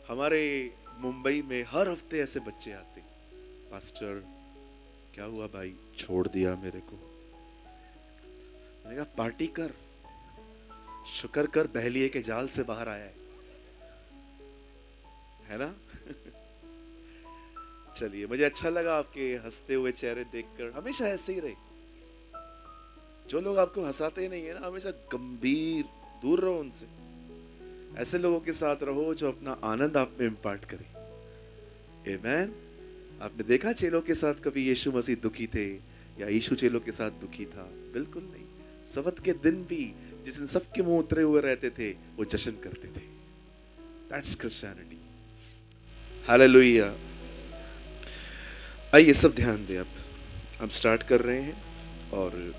हमारे मुंबई में हर हफ्ते ऐसे बच्चे आते, पास्टर क्या हुआ भाई, छोड़ दिया मेरे को। मैंने कहा पार्टी कर, शुक्र कर बहलिए के जाल से बाहर आया है ना। चलिए, मुझे अच्छा लगा आपके हंसते हुए चेहरे देखकर। हमेशा ऐसे ही रहे। जो लोग आपको हंसाते नहीं है ना, हमेशा गंभीर, दूर रहो उनसे। ऐसे लोगों के साथ रहो जो अपना आनंद आप में इम्पार्ट करे। आमेन। आपने देखा चेलों के साथ कभी यीशु मसीह दुखी थे या यीशु चेलों के साथ दुखी था? बिल्कुल नहीं। सबत के दिन भी जिस दिन सबके मुंह उतरे हुए रहते थे, वो जश्न करते थे। That's Christianity. हालेलुया। आइए सब ध्यान दें। अब हम स्टार्ट कर रहे हैं। और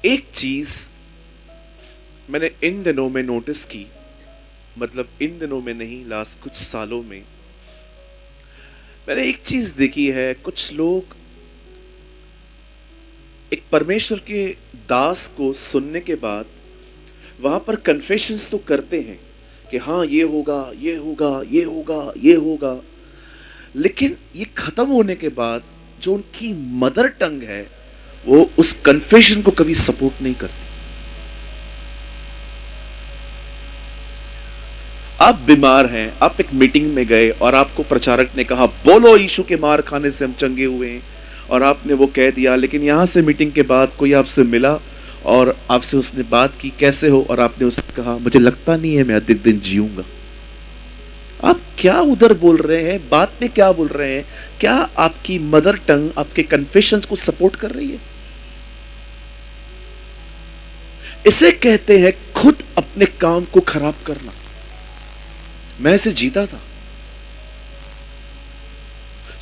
एक चीज मैंने इन दिनों में नोटिस की, मतलब इन दिनों में नहीं, लास्ट कुछ सालों में मैंने एक चीज देखी है। कुछ लोग एक परमेश्वर के दास को सुनने के बाद वहां पर कन्फेशंस तो करते हैं कि हाँ ये होगा, ये होगा, ये होगा, ये होगा, लेकिन ये खत्म होने के बाद जो उनकी मदर टंग है वो उस कन्फेशन को कभी सपोर्ट नहीं करती। आप बीमार हैं, आप एक मीटिंग में गए और आपको प्रचारक ने कहा बोलो यीशु के मार खाने से हम चंगे हुए हैं, और आपने वो कह दिया, लेकिन यहां से मीटिंग के बाद कोई आपसे मिला और आपसे उसने बात की कैसे हो, और आपने उससे कहा मुझे लगता नहीं है मैं अधिक दिन जीऊंगा। आप क्या उधर बोल रहे हैं, बात में क्या बोल रहे हैं? क्या आपकी मदर टंग आपके कन्फेशंस को सपोर्ट कर रही है? इसे कहते हैं खुद अपने काम को खराब करना। मैं इसे जीता था।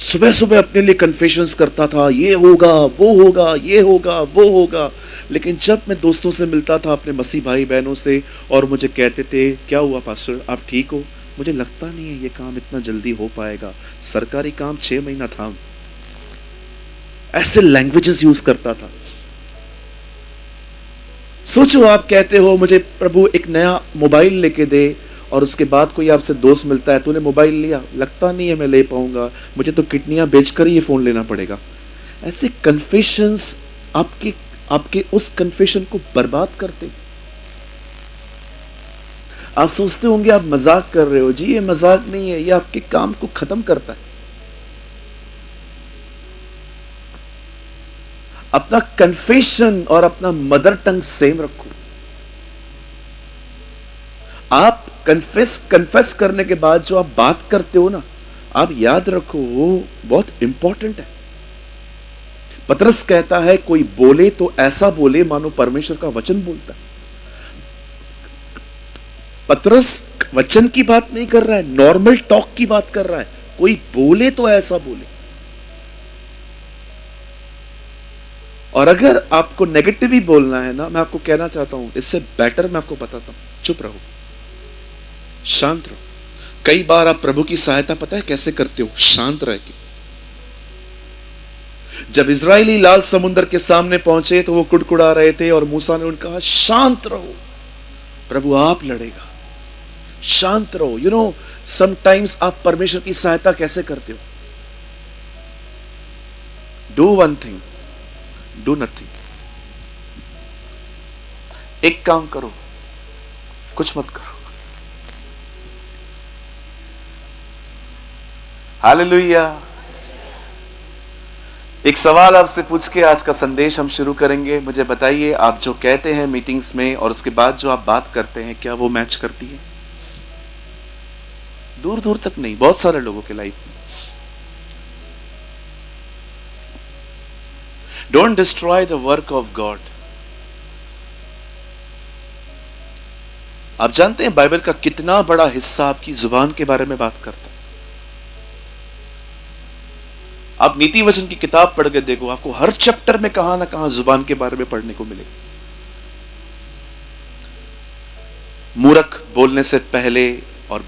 सुबह सुबह अपने लिए कन्फेशंस करता था, ये होगा, वो होगा, ये होगा, वो होगा। लेकिन जब मैं दोस्तों से मिलता था, अपने मसीह भाई बहनों से, और मुझे कहते थे क्या हुआ पास्टर, आप ठीक हो? मुझे लगता नहीं है ये काम इतना जल्दी हो पाएगा, सरकारी काम 6 महीना था। ऐसे लैंग्वेजेस यूज करता था। सोचो, आप कहते हो मुझे प्रभु एक नया मोबाइल लेके दे, और उसके बाद कोई आपसे दोस्त मिलता है, तूने मोबाइल लिया? लगता नहीं है मैं ले पाऊंगा, मुझे तो किडनियां बेचकर ही ये फोन लेना पड़ेगा। ऐसे कन्फेशंस आपके आपके उस कन्फेशन को बर्बाद करते। आप सोचते होंगे आप मजाक कर रहे हो। जी ये मजाक नहीं है, ये आपके काम को खत्म करता है। अपना कन्फेशन और अपना मदर टंग सेम रखो। आप कन्फेस करने के बाद जो आप बात करते हो ना, आप याद रखो वो बहुत इंपॉर्टेंट है। पतरस कहता है कोई बोले तो ऐसा बोले मानो परमेश्वर का वचन बोलता है। पतरस वचन की बात नहीं कर रहा है, नॉर्मल टॉक की बात कर रहा है। कोई बोले तो ऐसा बोले। और अगर आपको नेगेटिव ही बोलना है ना, मैं आपको कहना चाहता हूं, इससे बेटर मैं आपको बताता हूं, चुप रहो, शांत रहो। कई बार आप प्रभु की सहायता पता है कैसे करते हो? शांत रह के। जब इजरायली लाल समुद्र के सामने पहुंचे तो वो कुड़कुड़ा रहे थे, और मूसा ने उनका कहा शांत रहो, प्रभु आप लड़ेगा, शांत रहो। यू नो, समटाइम्स आप परमेश्वर की सहायता कैसे करते हो? Do one thing, do nothing. एक काम करो, कुछ मत करो। हालेलुया। एक सवाल आपसे पूछ के आज का संदेश हम शुरू करेंगे। मुझे बताइए, आप जो कहते हैं मीटिंग्स में और उसके बाद जो आप बात करते हैं, क्या वो मैच करती है? दूर दूर तक नहीं, बहुत सारे लोगों के लाइफ में। Don't destroy the work of God. आप जानते हैं बाइबल का कितना बड़ा हिस्सा आपकी जुबान के बारे में बात करता है। आप नीति वचन की किताब पढ़ के देखो, आपको हर चैप्टर में कहां ना कहां जुबान के बारे में पढ़ने को मिलेगा। मूर्ख बोलने से पहले और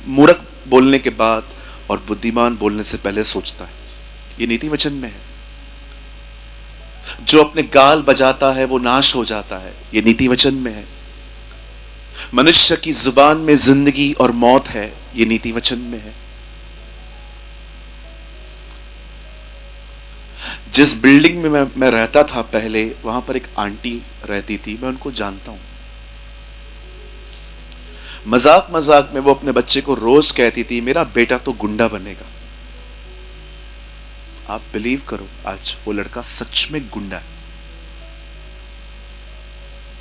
मूर्ख बोलने के बाद और बुद्धिमान बोलने से पहले सोचता है, ये नीति वचन में है। जो अपने गाल बजाता है वो नाश हो जाता है, ये नीति वचन में है। मनुष्य की जुबान में जिंदगी और मौत है, ये नीति वचन में है। जिस बिल्डिंग में मैं रहता था पहले, वहां पर एक आंटी रहती थी, मैं उनको जानता हूं। मजाक मजाक में वो अपने बच्चे को रोज कहती थी, मेरा बेटा तो गुंडा बनेगा। आप बिलीव करो, आज वो लड़का सच में गुंडा है।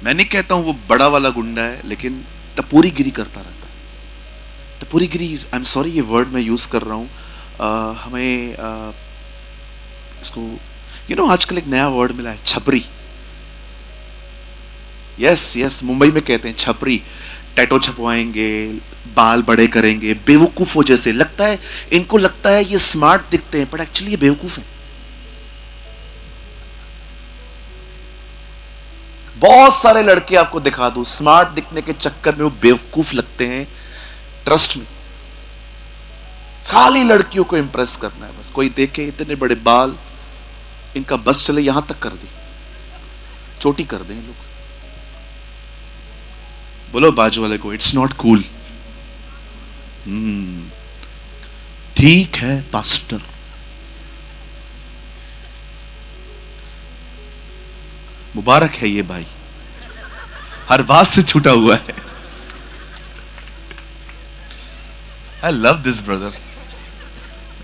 मैं नहीं कहता हूं वो बड़ा वाला गुंडा है, लेकिन टपोरीगिरी करता रहता है। टपोरीगिरी, आई एम सॉरी ये वर्ड मैं यूज कर रहा हूं। हमें इसको आजकल एक नया वर्ड मिला है, छपरी। यस, मुंबई में कहते हैं छपरी। टैटो छपवाएंगे, बाल बड़े करेंगे, बेवकूफों जैसे। इनको लगता है ये स्मार्ट दिखते हैं, पर एक्चुअली ये बेवकूफ है। बहुत सारे लड़के आपको दिखा दूं, स्मार्ट दिखने के चक्कर में वो बेवकूफ लगते हैं। ट्रस्ट में, सारी लड़कियों को इंप्रेस करना है बस। कोई देखे इतने बड़े बाल, इनका बस चले यहां तक कर दी, चोटी कर दें लोग। बोलो बाजू वाले को, इट्स नॉट कूल। ठीक है पास्टर, मुबारक है ये भाई, हर बात से छूटा हुआ है। I love this brother,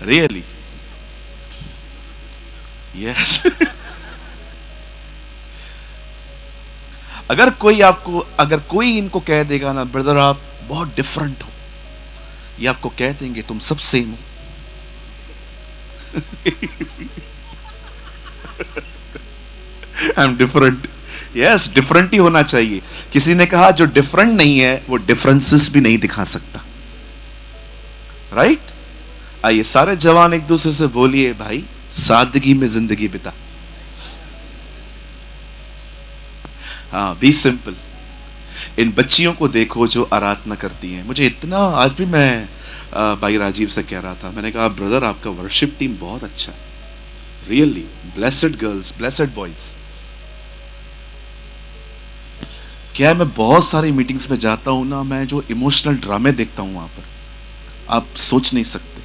really. Yes. अगर कोई इनको कह देगा ना, ब्रदर आप बहुत डिफरेंट हो, ये आपको कह देंगे तुम सब सेम हो। I am different. Yes, different ही होना चाहिए। किसी ने कहा जो डिफरेंट नहीं है वो डिफरेंसेस भी नहीं दिखा सकता। राइट? आइए सारे जवान एक दूसरे से बोलिए, भाई सादगी में जिंदगी बिता। हाँ, बी सिंपल। इन बच्चियों को देखो जो आराधना करती हैं। मुझे इतना, आज भी मैं भाई राजीव से कह रहा था, मैंने कहा ब्रदर आपका वर्शिप टीम बहुत अच्छा है, really. Blessed girls, blessed boys. क्या है, मैं बहुत सारी मीटिंग्स में जाता हूं ना, मैं जो इमोशनल ड्रामे देखता हूं वहां पर, आप सोच नहीं सकते।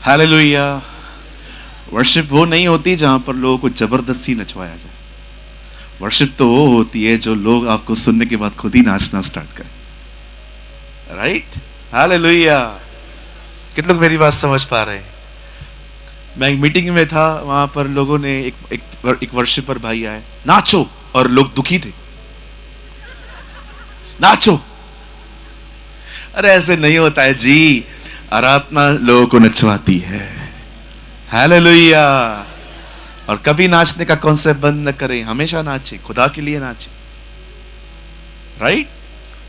हालेलुया। वर्शिप वो नहीं होती जहां पर लोगों को जबरदस्ती नचवाया जाए। वर्शिप तो वो होती है जो लोग आपको सुनने के बाद खुद ही नाचना स्टार्ट करें। राइट? हालेलुया। कितने लोग मेरी बात समझ पा रहे हैं? मैं एक मीटिंग में था, वहां पर लोगों ने एक वर्शिपर भाई आए, नाचो, और लोग दुखी थे। नाचो। अरे ऐसे नहीं होता है जी, आराधना लोगों को नचवाती है। हालेलुया। और कभी नाचने का कॉन्सेप्ट बंद न करें, हमेशा नाचें, खुदा के लिए नाचें। राइट?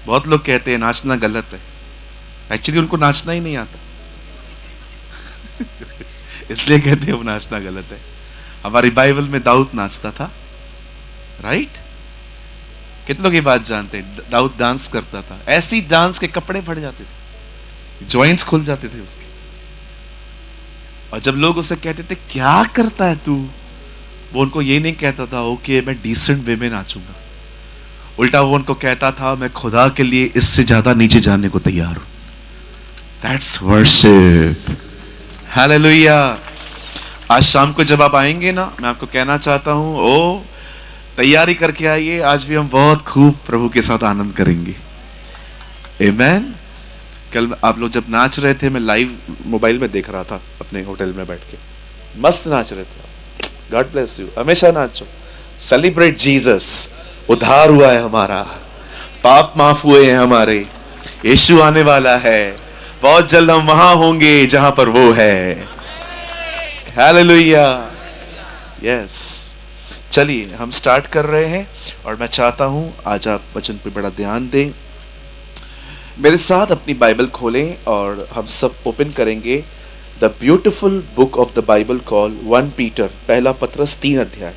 बहुत लोग कहते हैं नाचना गलत है, एक्चुअली उनको नाचना ही नहीं आता। इसलिए कहते हैं वो नाचना गलत है। हमारी बाइबल में दाऊद नाचता था। राइट? कितने लोग ये बात जानते हैं? दाऊद डांस करता था, ऐसी डांस के कपड़े फट जाते थे, जॉइंट्स खुल जाते थे उसके। और जब लोग उसे कहते थे क्या करता है तू, वो उनको ये नहीं कहता था ओके मैं डिसेंट वे में नाचूंगा, उल्टा वो उनको कहता था मैं खुदा के लिए इससे ज्यादा नीचे जाने को तैयार हूं। That's worship. हालेलुया। आज शाम को जब आप आएंगे ना, मैं आपको कहना चाहता हूं, ओ तैयारी करके आइए, आज भी हम बहुत खूब प्रभु के साथ आनंद करेंगे। आमेन। कल आप लोग जब नाच रहे थे, मैं लाइव मोबाइल में देख रहा था अपने होटल में बैठ के, मस्त नाच रहे थे। God bless you. हमेशा नाचो, सेलिब्रेट जीसस। उद्धार हुआ है हमारा, पाप माफ हुए हैं हमारे, यीशु आने वाला है, बहुत जल्द हम वहां होंगे जहां पर वो है। हालेलुया। यस, चलिए हम स्टार्ट कर रहे हैं, और मैं चाहता हूं आज आप वचन पे बड़ा ध्यान दें। मेरे साथ अपनी बाइबल खोलें और हम सब ओपन करेंगे the beautiful book of the Bible call 1 Peter, पहला पत्रस 3 अध्याय।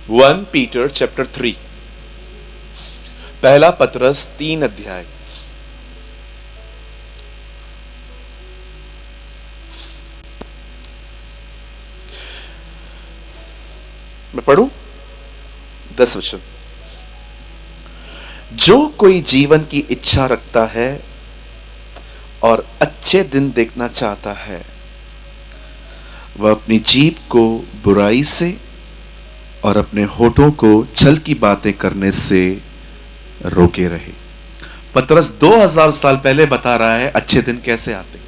वन पीटर चैप्टर 3, पहला पत्रस 3 अध्याय। मैं पढ़ूं 10 वचन। जो कोई जीवन की इच्छा रखता है और अच्छे दिन देखना चाहता है, वह अपनी जीभ को बुराई से और अपने होठों को छल की बातें करने से रोके रहे। पतरस 2000 साल पहले बता रहा है अच्छे दिन कैसे आते।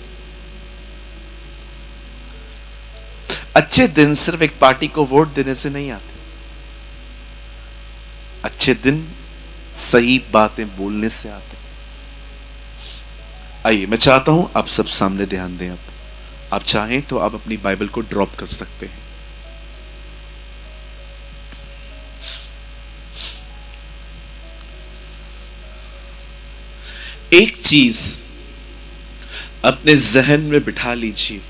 अच्छे दिन सिर्फ एक पार्टी को वोट देने से नहीं आते। अच्छे दिन सही बातें बोलने से आते। आइए, मैं चाहता हूं आप सब सामने ध्यान दें। अब आप चाहें तो आप अपनी बाइबल को ड्रॉप कर सकते हैं। एक चीज अपने जहन में बिठा लीजिए,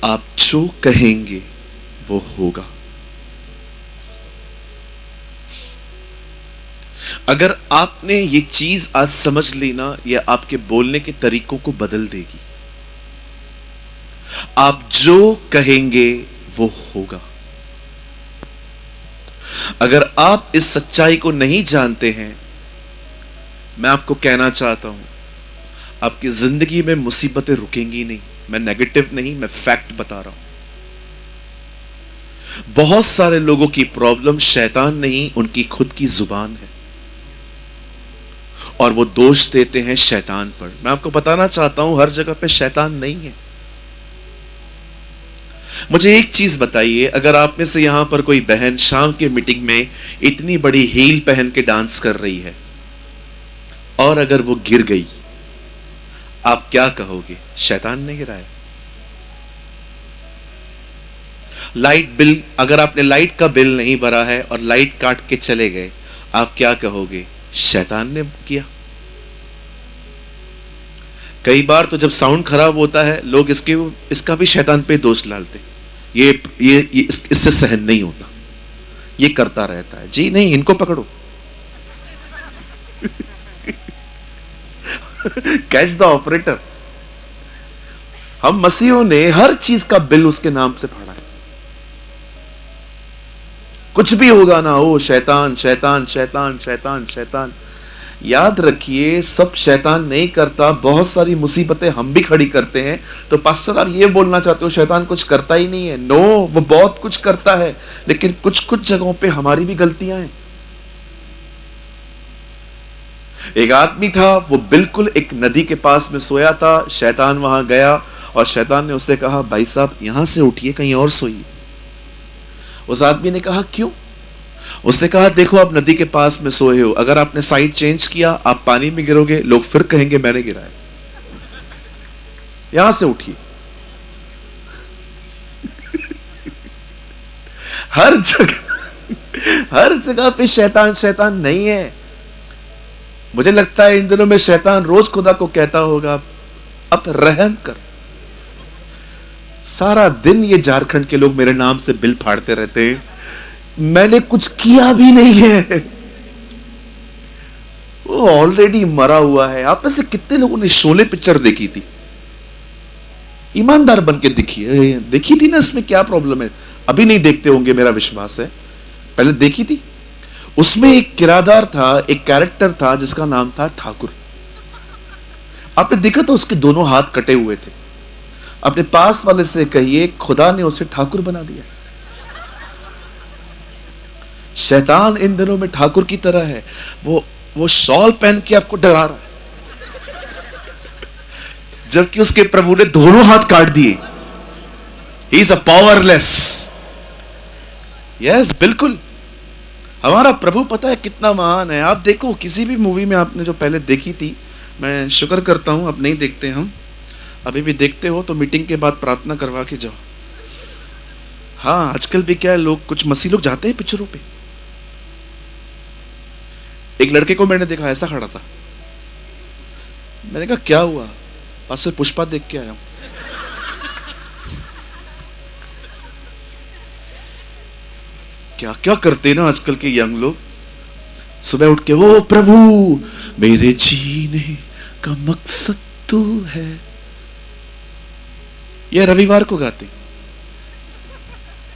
आप जो कहेंगे वो होगा। अगर आपने ये चीज आज समझ ली ना, ये आपके बोलने के तरीकों को बदल देगी। आप जो कहेंगे वो होगा। अगर आप इस सच्चाई को नहीं जानते हैं, मैं आपको कहना चाहता हूं, आपकी जिंदगी में मुसीबतें रुकेंगी नहीं। मैं नेगेटिव नहीं, मैं फैक्ट बता रहा हूं। बहुत सारे लोगों की प्रॉब्लम शैतान नहीं, उनकी खुद की जुबान है, और वो दोष देते हैं शैतान पर। मैं आपको बताना चाहता हूं, हर जगह पे शैतान नहीं है। मुझे एक चीज बताइए, अगर आप में से यहां पर कोई बहन शाम के मीटिंग में इतनी बड़ी हील पहन के डांस कर रही है और अगर वो गिर गई, आप क्या कहोगे? शैतान ने गिराया। लाइट बिल, अगर आपने लाइट का बिल नहीं भरा है और लाइट काट के चले गए, आप क्या कहोगे? शैतान ने किया। कई बार तो जब साउंड खराब होता है, लोग इसका भी शैतान पे दोष डालते। इससे सहन नहीं होता, ये करता रहता है। जी नहीं, इनको पकड़ो। Catch the operator. हम मसीहों ने हर चीज का बिल उसके नाम से फाड़ा है। कुछ भी होगा ना, हो शैतान शैतान शैतान शैतान शैतान। याद रखिए, सब शैतान नहीं करता, बहुत सारी मुसीबतें हम भी खड़ी करते हैं। तो पास्टर, आप ये बोलना चाहते हो शैतान कुछ करता ही नहीं है? नो, वो बहुत कुछ करता है, लेकिन कुछ कुछ जगहों पे हमारी भी गलतियां हैं। एक आदमी था, वो बिल्कुल एक नदी के पास में सोया था। शैतान वहां गया और शैतान ने उससे कहा, भाई साहब यहां से उठिए, कहीं और सोइए। उस आदमी ने कहा, क्यों? उसने कहा, देखो आप नदी के पास में सोए हो, अगर आपने साइड चेंज किया, आप पानी में गिरोगे, लोग फिर कहेंगे मैंने गिराया। यहां से उठिए। हर जगह पे शैतान शैतान नहीं है। मुझे लगता है इन दिनों में शैतान रोज खुदा को कहता होगा, अब रहम कर। सारा दिन ये झारखंड के लोग मेरे नाम से बिल फाड़ते रहते हैं, मैंने कुछ किया भी नहीं है, वो ऑलरेडी मरा हुआ है। आप में से कितने लोगों ने शोले पिक्चर देखी थी? ईमानदार बन के देखी थी ना? इसमें क्या प्रॉब्लम है? अभी नहीं देखते होंगे, मेरा विश्वास है, पहले देखी थी। उसमें एक किरादार था, एक कैरेक्टर था जिसका नाम था ठाकुर। आपने देखा था, उसके दोनों हाथ कटे हुए थे। अपने पास वाले से कहिए, खुदा ने उसे ठाकुर बना दिया। शैतान इन दिनों में ठाकुर की तरह है, वो शॉल पहन के आपको डरा रहा है, जबकि उसके प्रभु ने दोनों हाथ काट दिए। He is a powerless. Yes, बिल्कुल। हमारा प्रभु पता है कितना महान है। आप देखो, किसी भी मूवी में आपने जो पहले देखी थी, मैं शुक्र करता हूं अब नहीं देखते हम, अभी भी देखते हो तो मीटिंग के बाद प्रार्थना करवा के जाओ। हाँ, आजकल भी क्या है, लोग कुछ मसीह लोग जाते हैं पिक्चरों पे। एक लड़के को मैंने देखा, ऐसा खड़ा था। मैंने कहा क्या हुआ? पास से पुष्पा देख के आया हूं। क्या क्या करते ना आजकल के यंग लोग, सुबह उठ के, ओ प्रभु मेरे जीने का मकसद तू है। यह रविवार को गाते।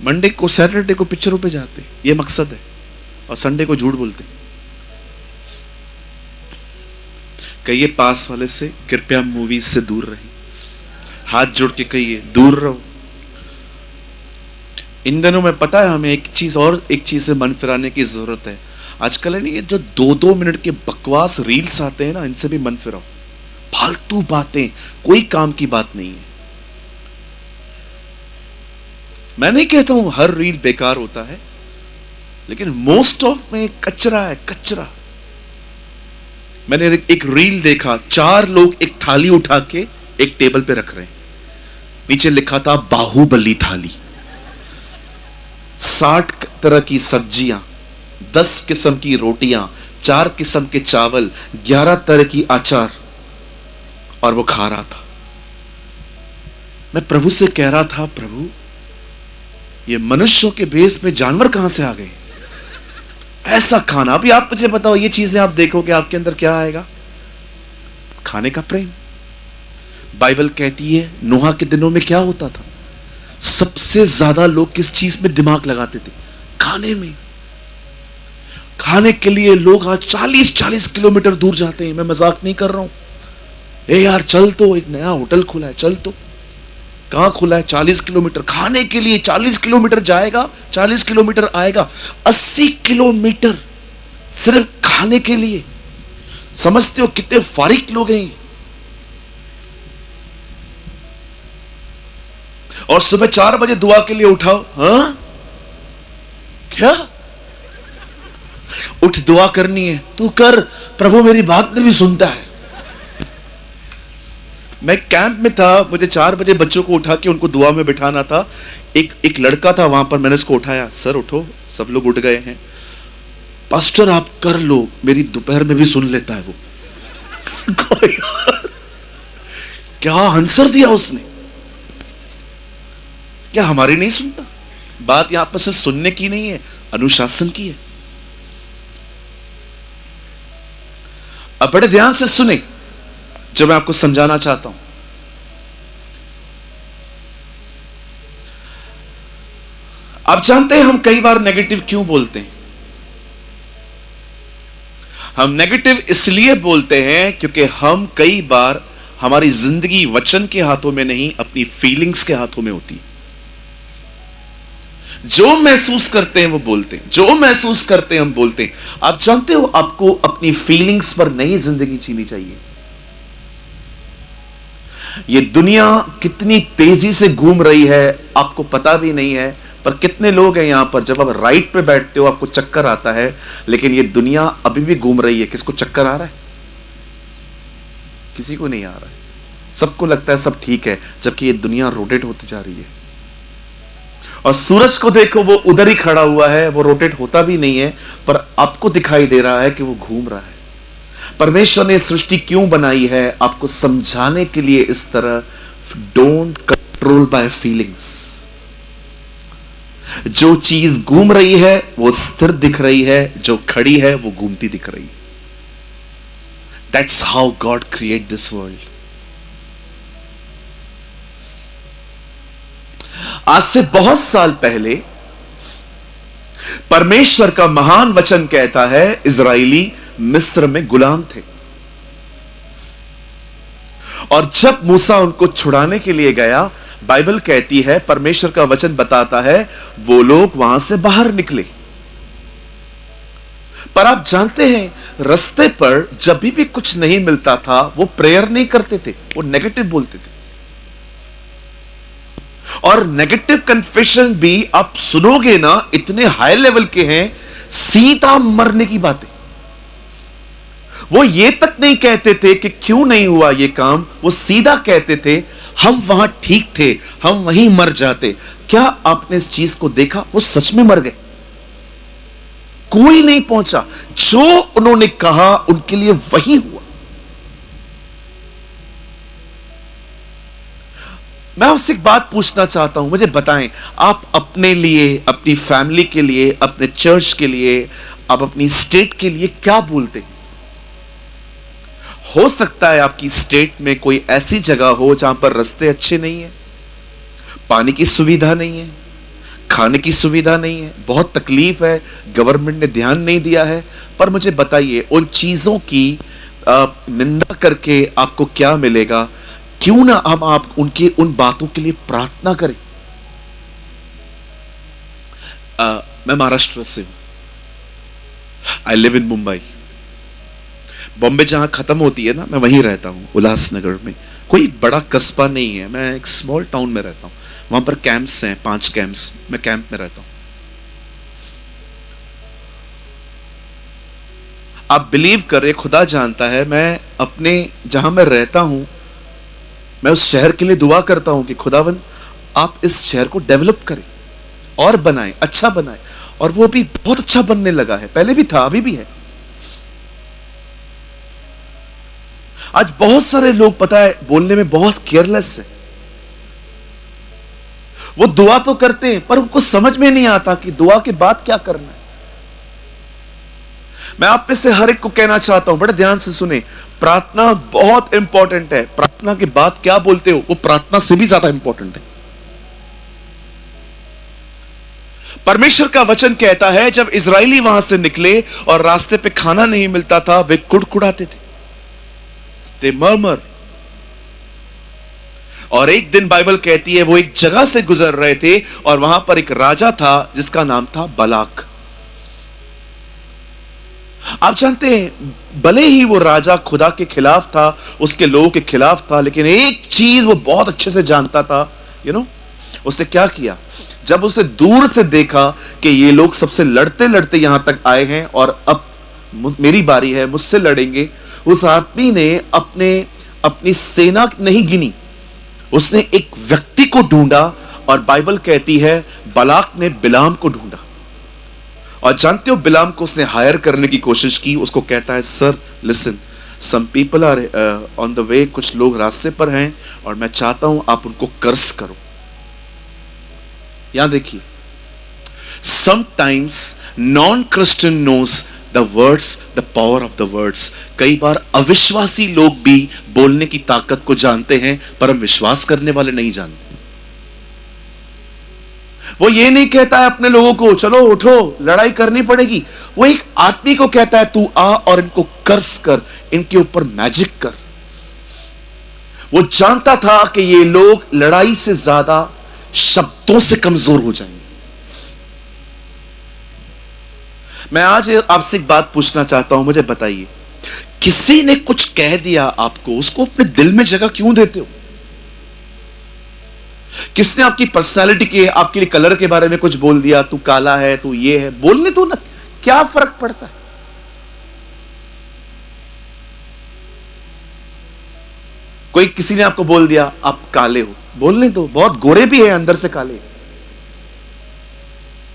मंडे को सैटरडे को पिक्चरों पे जाते, ये मकसद है, और संडे को झूठ बोलते। कहिए पास वाले से कृपया मूवीज से दूर रहे, हाथ जोड़ के कहिए दूर रहो। इन दिनों में पता है हमें एक चीज से मन फिराने की जरूरत है। आजकल है नहीं, ये जो 2-2 मिनट के बकवास रील्स आते हैं ना, इनसे भी मन फिराओ। फालतू बातें, कोई काम की बात नहीं है। मैं नहीं कहता हूं हर रील बेकार होता है, लेकिन मोस्ट ऑफ में कचरा है, कचरा। मैंने एक रील देखा, 4 लोग एक थाली उठा के एक टेबल पे रख रहे हैं, नीचे लिखा था बाहुबली थाली। 60 तरह की सब्जियां, 10 किस्म की रोटियां, 4 किस्म के चावल, 11 तरह की अचार, और वो खा रहा था। मैं प्रभु से कह रहा था, प्रभु ये मनुष्यों के भेष में जानवर कहां से आ गए? ऐसा खाना। अभी आप मुझे बताओ, ये चीजें आप देखोगे आपके अंदर क्या आएगा? खाने का प्रेम। बाइबल कहती है नूह के दिनों में क्या होता था? सबसे ज्यादा लोग किस चीज में दिमाग लगाते थे? खाने में। खाने के लिए लोग आज 40-40 किलोमीटर दूर जाते हैं। मैं मजाक नहीं कर रहा हूं। ए यार चल, तो एक नया होटल खुला है, चल तो। कहां खुला है? 40 किलोमीटर। खाने के लिए 40 किलोमीटर जाएगा, 40 किलोमीटर आएगा, 80 किलोमीटर सिर्फ खाने के लिए। समझते हो कितने फारिक लोग हैं? और सुबह 4 बजे दुआ के लिए उठाओ। हाँ क्या उठ, दुआ करनी है तू कर, प्रभु मेरी बात नहीं भी सुनता है। मैं कैंप में था, मुझे 4 बजे बच्चों को उठा के उनको दुआ में बिठाना था। एक लड़का था वहां पर, मैंने उसको उठाया, सर उठो, सब लोग उठ गए हैं। पास्टर आप कर लो, मेरी दोपहर में भी सुन लेता है वो। क्या आंसर दिया उसने? क्या हमारी नहीं सुनता? बात यहां पर सिर्फ सुनने की नहीं है, अनुशासन की है। अब बड़े ध्यान से सुने जो मैं आपको समझाना चाहता हूं। आप जानते हैं हम कई बार नेगेटिव क्यों बोलते हैं? हम नेगेटिव इसलिए बोलते हैं क्योंकि हम कई बार हमारी जिंदगी वचन के हाथों में नहीं, अपनी फीलिंग्स के हाथों में होती है। जो महसूस करते हैं वो बोलते हैं, जो महसूस करते हैं हम बोलते हैं। आप जानते हो आपको अपनी फीलिंग्स पर नई जिंदगी जीनी चाहिए। ये दुनिया कितनी तेजी से घूम रही है आपको पता भी नहीं है, पर कितने लोग हैं यहां पर, जब आप राइट पे बैठते हो आपको चक्कर आता है, लेकिन ये दुनिया अभी भी घूम रही है। किसको चक्कर आ रहा है? किसी को नहीं आ रहा है। सबको लगता है सब ठीक है, जबकि ये दुनिया रोटेट होती जा रही है। और सूरज को देखो, वो उधर ही खड़ा हुआ है, वो रोटेट होता भी नहीं है, पर आपको दिखाई दे रहा है कि वो घूम रहा है। परमेश्वर ने सृष्टि क्यों बनाई है? आपको समझाने के लिए इस तरह। Don't control by feelings. जो चीज घूम रही है वो स्थिर दिख रही है, जो खड़ी है वो घूमती दिख रही है। That's how God create this world. आज से बहुत साल पहले परमेश्वर का महान वचन कहता है, इजराइली मिस्र में गुलाम थे, और जब मूसा उनको छुड़ाने के लिए गया, बाइबल कहती है, परमेश्वर का वचन बताता है, वो लोग वहां से बाहर निकले। पर आप जानते हैं, रास्ते पर जब भी कुछ नहीं मिलता था, वो प्रेयर नहीं करते थे, वो नेगेटिव बोलते थे। और नेगेटिव कन्फेशन भी आप सुनोगे ना, इतने हाई लेवल के हैं, सीधा मरने की बातें। वो ये तक नहीं कहते थे कि क्यों नहीं हुआ ये काम, वो सीधा कहते थे हम वहां ठीक थे, हम वहीं मर जाते। क्या आपने इस चीज को देखा? वो सच में मर गए, कोई नहीं पहुंचा। जो उन्होंने कहा उनके लिए वही हुआ। मैं आपसे एक बात पूछना चाहता हूं, मुझे बताएं, आप अपने लिए, अपनी फैमिली के लिए, अपने चर्च के लिए, आप अपनी स्टेट के लिए क्या बोलते हैं? हो सकता है आपकी स्टेट में कोई ऐसी जगह हो जहां पर रास्ते अच्छे नहीं है, पानी की सुविधा नहीं है, खाने की सुविधा नहीं है, बहुत तकलीफ है, गवर्नमेंट ने ध्यान नहीं दिया है, पर मुझे बताइए उन चीजों की निंदा करके आपको क्या मिलेगा? क्यों ना हम आप उनकी उन बातों के लिए प्रार्थना करें। मैं महाराष्ट्र से हूं, I live in Mumbai. Bombay जहां खत्म होती है ना, मैं वहीं रहता हूं, उल्लासनगर में। कोई बड़ा कस्बा नहीं है, मैं एक स्मॉल टाउन में रहता हूं। वहां पर कैंप्स हैं, 5 कैंप्स, मैं कैंप में रहता हूं। आप बिलीव करें, खुदा जानता है, मैं अपने जहां मैं रहता हूं, मैं उस शहर के लिए दुआ करता हूं कि खुदावन आप इस शहर को डेवलप करें और बनाएं, अच्छा बनाएं। और वो भी बहुत अच्छा बनने लगा है, पहले भी था, अभी भी है। आज बहुत सारे लोग पता है बोलने में बहुत केयरलेस है। वो दुआ तो करते हैं पर उनको समझ में नहीं आता कि दुआ के बाद क्या करना है। मैं आप में से हर एक को कहना चाहता हूं, बड़े ध्यान से सुने, प्रार्थना बहुत इंपॉर्टेंट है। प्रार्थना के बाद क्या बोलते हो वो प्रार्थना से भी ज्यादा इंपॉर्टेंट है। परमेश्वर का वचन कहता है जब इजरायली वहां से निकले और रास्ते पे खाना नहीं मिलता था, वे कुड़कुड़ाते थे, दे मर्मर। और एक दिन बाइबल कहती है वो एक जगह से गुजर रहे थे और वहां पर एक राजा था जिसका नाम था बलाक। आप जानते हैं, भले ही वो राजा खुदा के खिलाफ था, उसके लोगों के खिलाफ था, लेकिन एक चीज वो बहुत अच्छे से जानता था। उसने क्या किया? जब उसे दूर से देखा कि ये लोग सबसे लड़ते लड़ते यहां तक आए हैं और अब मेरी बारी है, मुझसे लड़ेंगे, उस आदमी ने अपनी सेना नहीं गिनी, उसने एक व्यक्ति को ढूंढा। और बाइबल कहती है बलाक ने बिलाम को ढूंढा। और जानते हो बिलाम को उसने हायर करने की कोशिश की। उसको कहता है, sir listen, some people are on the way, कुछ लोग रास्ते पर हैं और मैं चाहता हूं आप उनको कर्स करो। यहां देखिए, sometimes non Christian knows the words, the power of the words. कई बार अविश्वासी लोग भी बोलने की ताकत को जानते हैं, पर हम विश्वास करने वाले नहीं जानते। वो ये नहीं कहता है अपने लोगों को चलो उठो लड़ाई करनी पड़ेगी, वो एक आदमी को कहता है तू आ और इनको कर्स कर, इनके ऊपर मैजिक कर। वो जानता था कि ये लोग लड़ाई से ज्यादा शब्दों से कमजोर हो जाएंगे। मैं आज आपसे एक बात पूछना चाहता हूं, मुझे बताइए, किसी ने कुछ कह दिया आपको, उसको अपने दिल में जगह क्यों देते हो? किसने आपकी पर्सनालिटी के, आपके लिए कलर के बारे में कुछ बोल दिया, तू काला है, तू ये है, बोलने दो ना, क्या फर्क पड़ता है? कोई किसी ने आपको बोल दिया आप काले हो, बोलने दो, बहुत गोरे भी है अंदर से काले।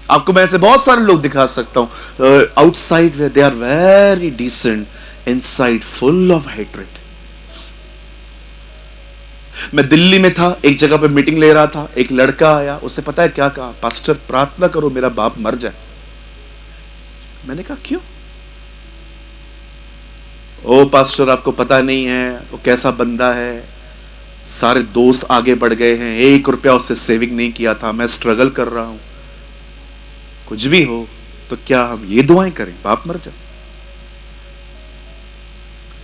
आपको मैं ऐसे बहुत सारे लोग दिखा सकता हूं, आउटसाइड वे they are very decent, inside full of hatred. मैं दिल्ली में था, एक जगह पे मीटिंग ले रहा था, एक लड़का आया, उससे पता है क्या कहा? पास्टर प्रार्थना करो मेरा बाप मर जाए। मैंने कहा क्यों? ओ पास्टर आपको पता नहीं है वो कैसा बंदा है, सारे दोस्त आगे बढ़ गए हैं, 1 रुपया उससे सेविंग नहीं किया था, मैं स्ट्रगल कर रहा हूं। कुछ भी हो तो क्या हम ये दुआएं करें बाप मर जाए?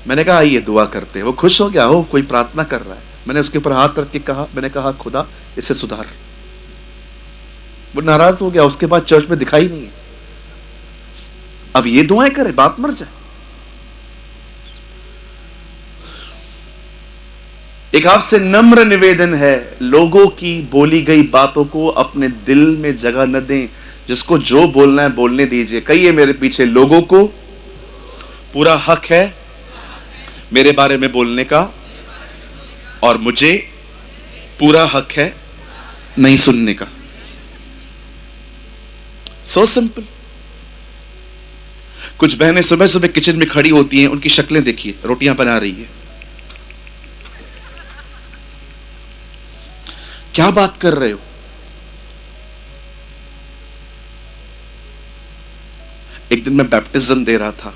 मैंने कहा आइए दुआ करते हैं। वो खुश हो गया, हो कोई प्रार्थना कर रहा है। मैंने उसके ऊपर हाथ रख के कहा, मैंने कहा खुदा इसे सुधार। वो नाराज हो गया, उसके बाद चर्च में दिखाई नहीं है। अब ये दुआएं करे बाप मर जाए? एक आपसे नम्र निवेदन है, लोगों की बोली गई बातों को अपने दिल में जगह न दें। जिसको जो बोलना है बोलने दीजिए। कहिए मेरे पीछे, लोगों को पूरा हक है मेरे बारे में बोलने का और मुझे पूरा हक है नहीं सुनने का। So simple. कुछ बहनें सुबह सुबह किचन में खड़ी होती हैं, उनकी शक्लें देखिए, रोटियां बना रही है। क्या बात कर रहे हो? एक दिन मैं बैप्टिज्म दे रहा था,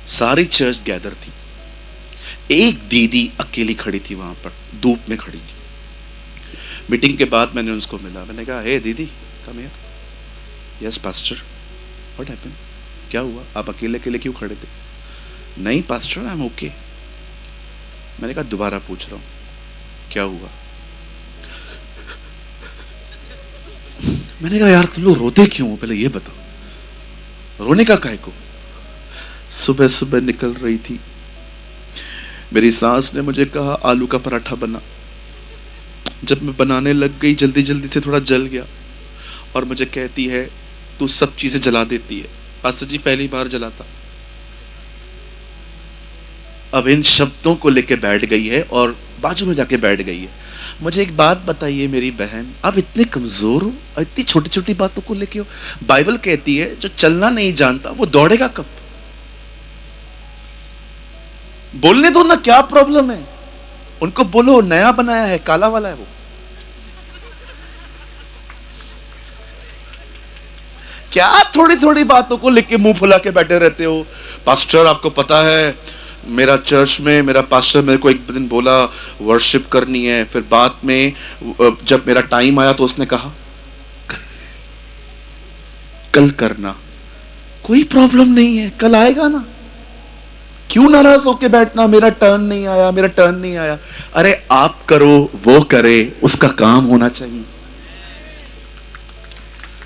सारी चर्च गैदर थी, एक दीदी अकेली खड़ी थी वहां पर, धूप में खड़ी थी। मीटिंग के बाद मैंने उसको मिला, मैंने कहा हे दीदी come here. Yes pastor, what happened, क्या हुआ, आप अकेले अकेले क्यों खड़े थे? नहीं पास्टर आई एम ओके। मैंने कहा दोबारा पूछ रहा हूँ क्या हुआ? मैंने कहा यार तुम लोग रोते क्यों हो, पहले ये बताओ, रोने का काहे को? सुबह सुबह निकल रही थी, मेरी सास ने मुझे कहा आलू का पराठा बना। जब मैं बनाने लग गई जल्दी जल्दी से थोड़ा जल गया और मुझे कहती है तू सब चीजें जला देती है। पास्टर जी पहली बार जलाता। अब इन शब्दों को लेके बैठ गई है और बाजू में जाके बैठ गई है। मुझे एक बात बताइए मेरी बहन, आप इतने कमजोर हो और इतनी छोटी छोटी बातों को लेके हो। बाइबल कहती है जो चलना नहीं जानता वो दौड़ेगा कब? बोलने दो ना, क्या प्रॉब्लम है? उनको बोलो नया बनाया है, काला वाला है वो। क्या थोड़ी थोड़ी बातों को लेके मुंह फुला के बैठे रहते हो? पास्टर आपको पता है मेरा चर्च में मेरा पास्टर मेरे को एक दिन बोला वर्शिप करनी है, फिर बाद में जब मेरा टाइम आया तो उसने कहा कल करना। कोई प्रॉब्लम नहीं है, कल आएगा ना, क्यों नाराज होके बैठना मेरा टर्न नहीं आया, मेरा टर्न नहीं आया। अरे आप करो वो करे, उसका काम होना चाहिए।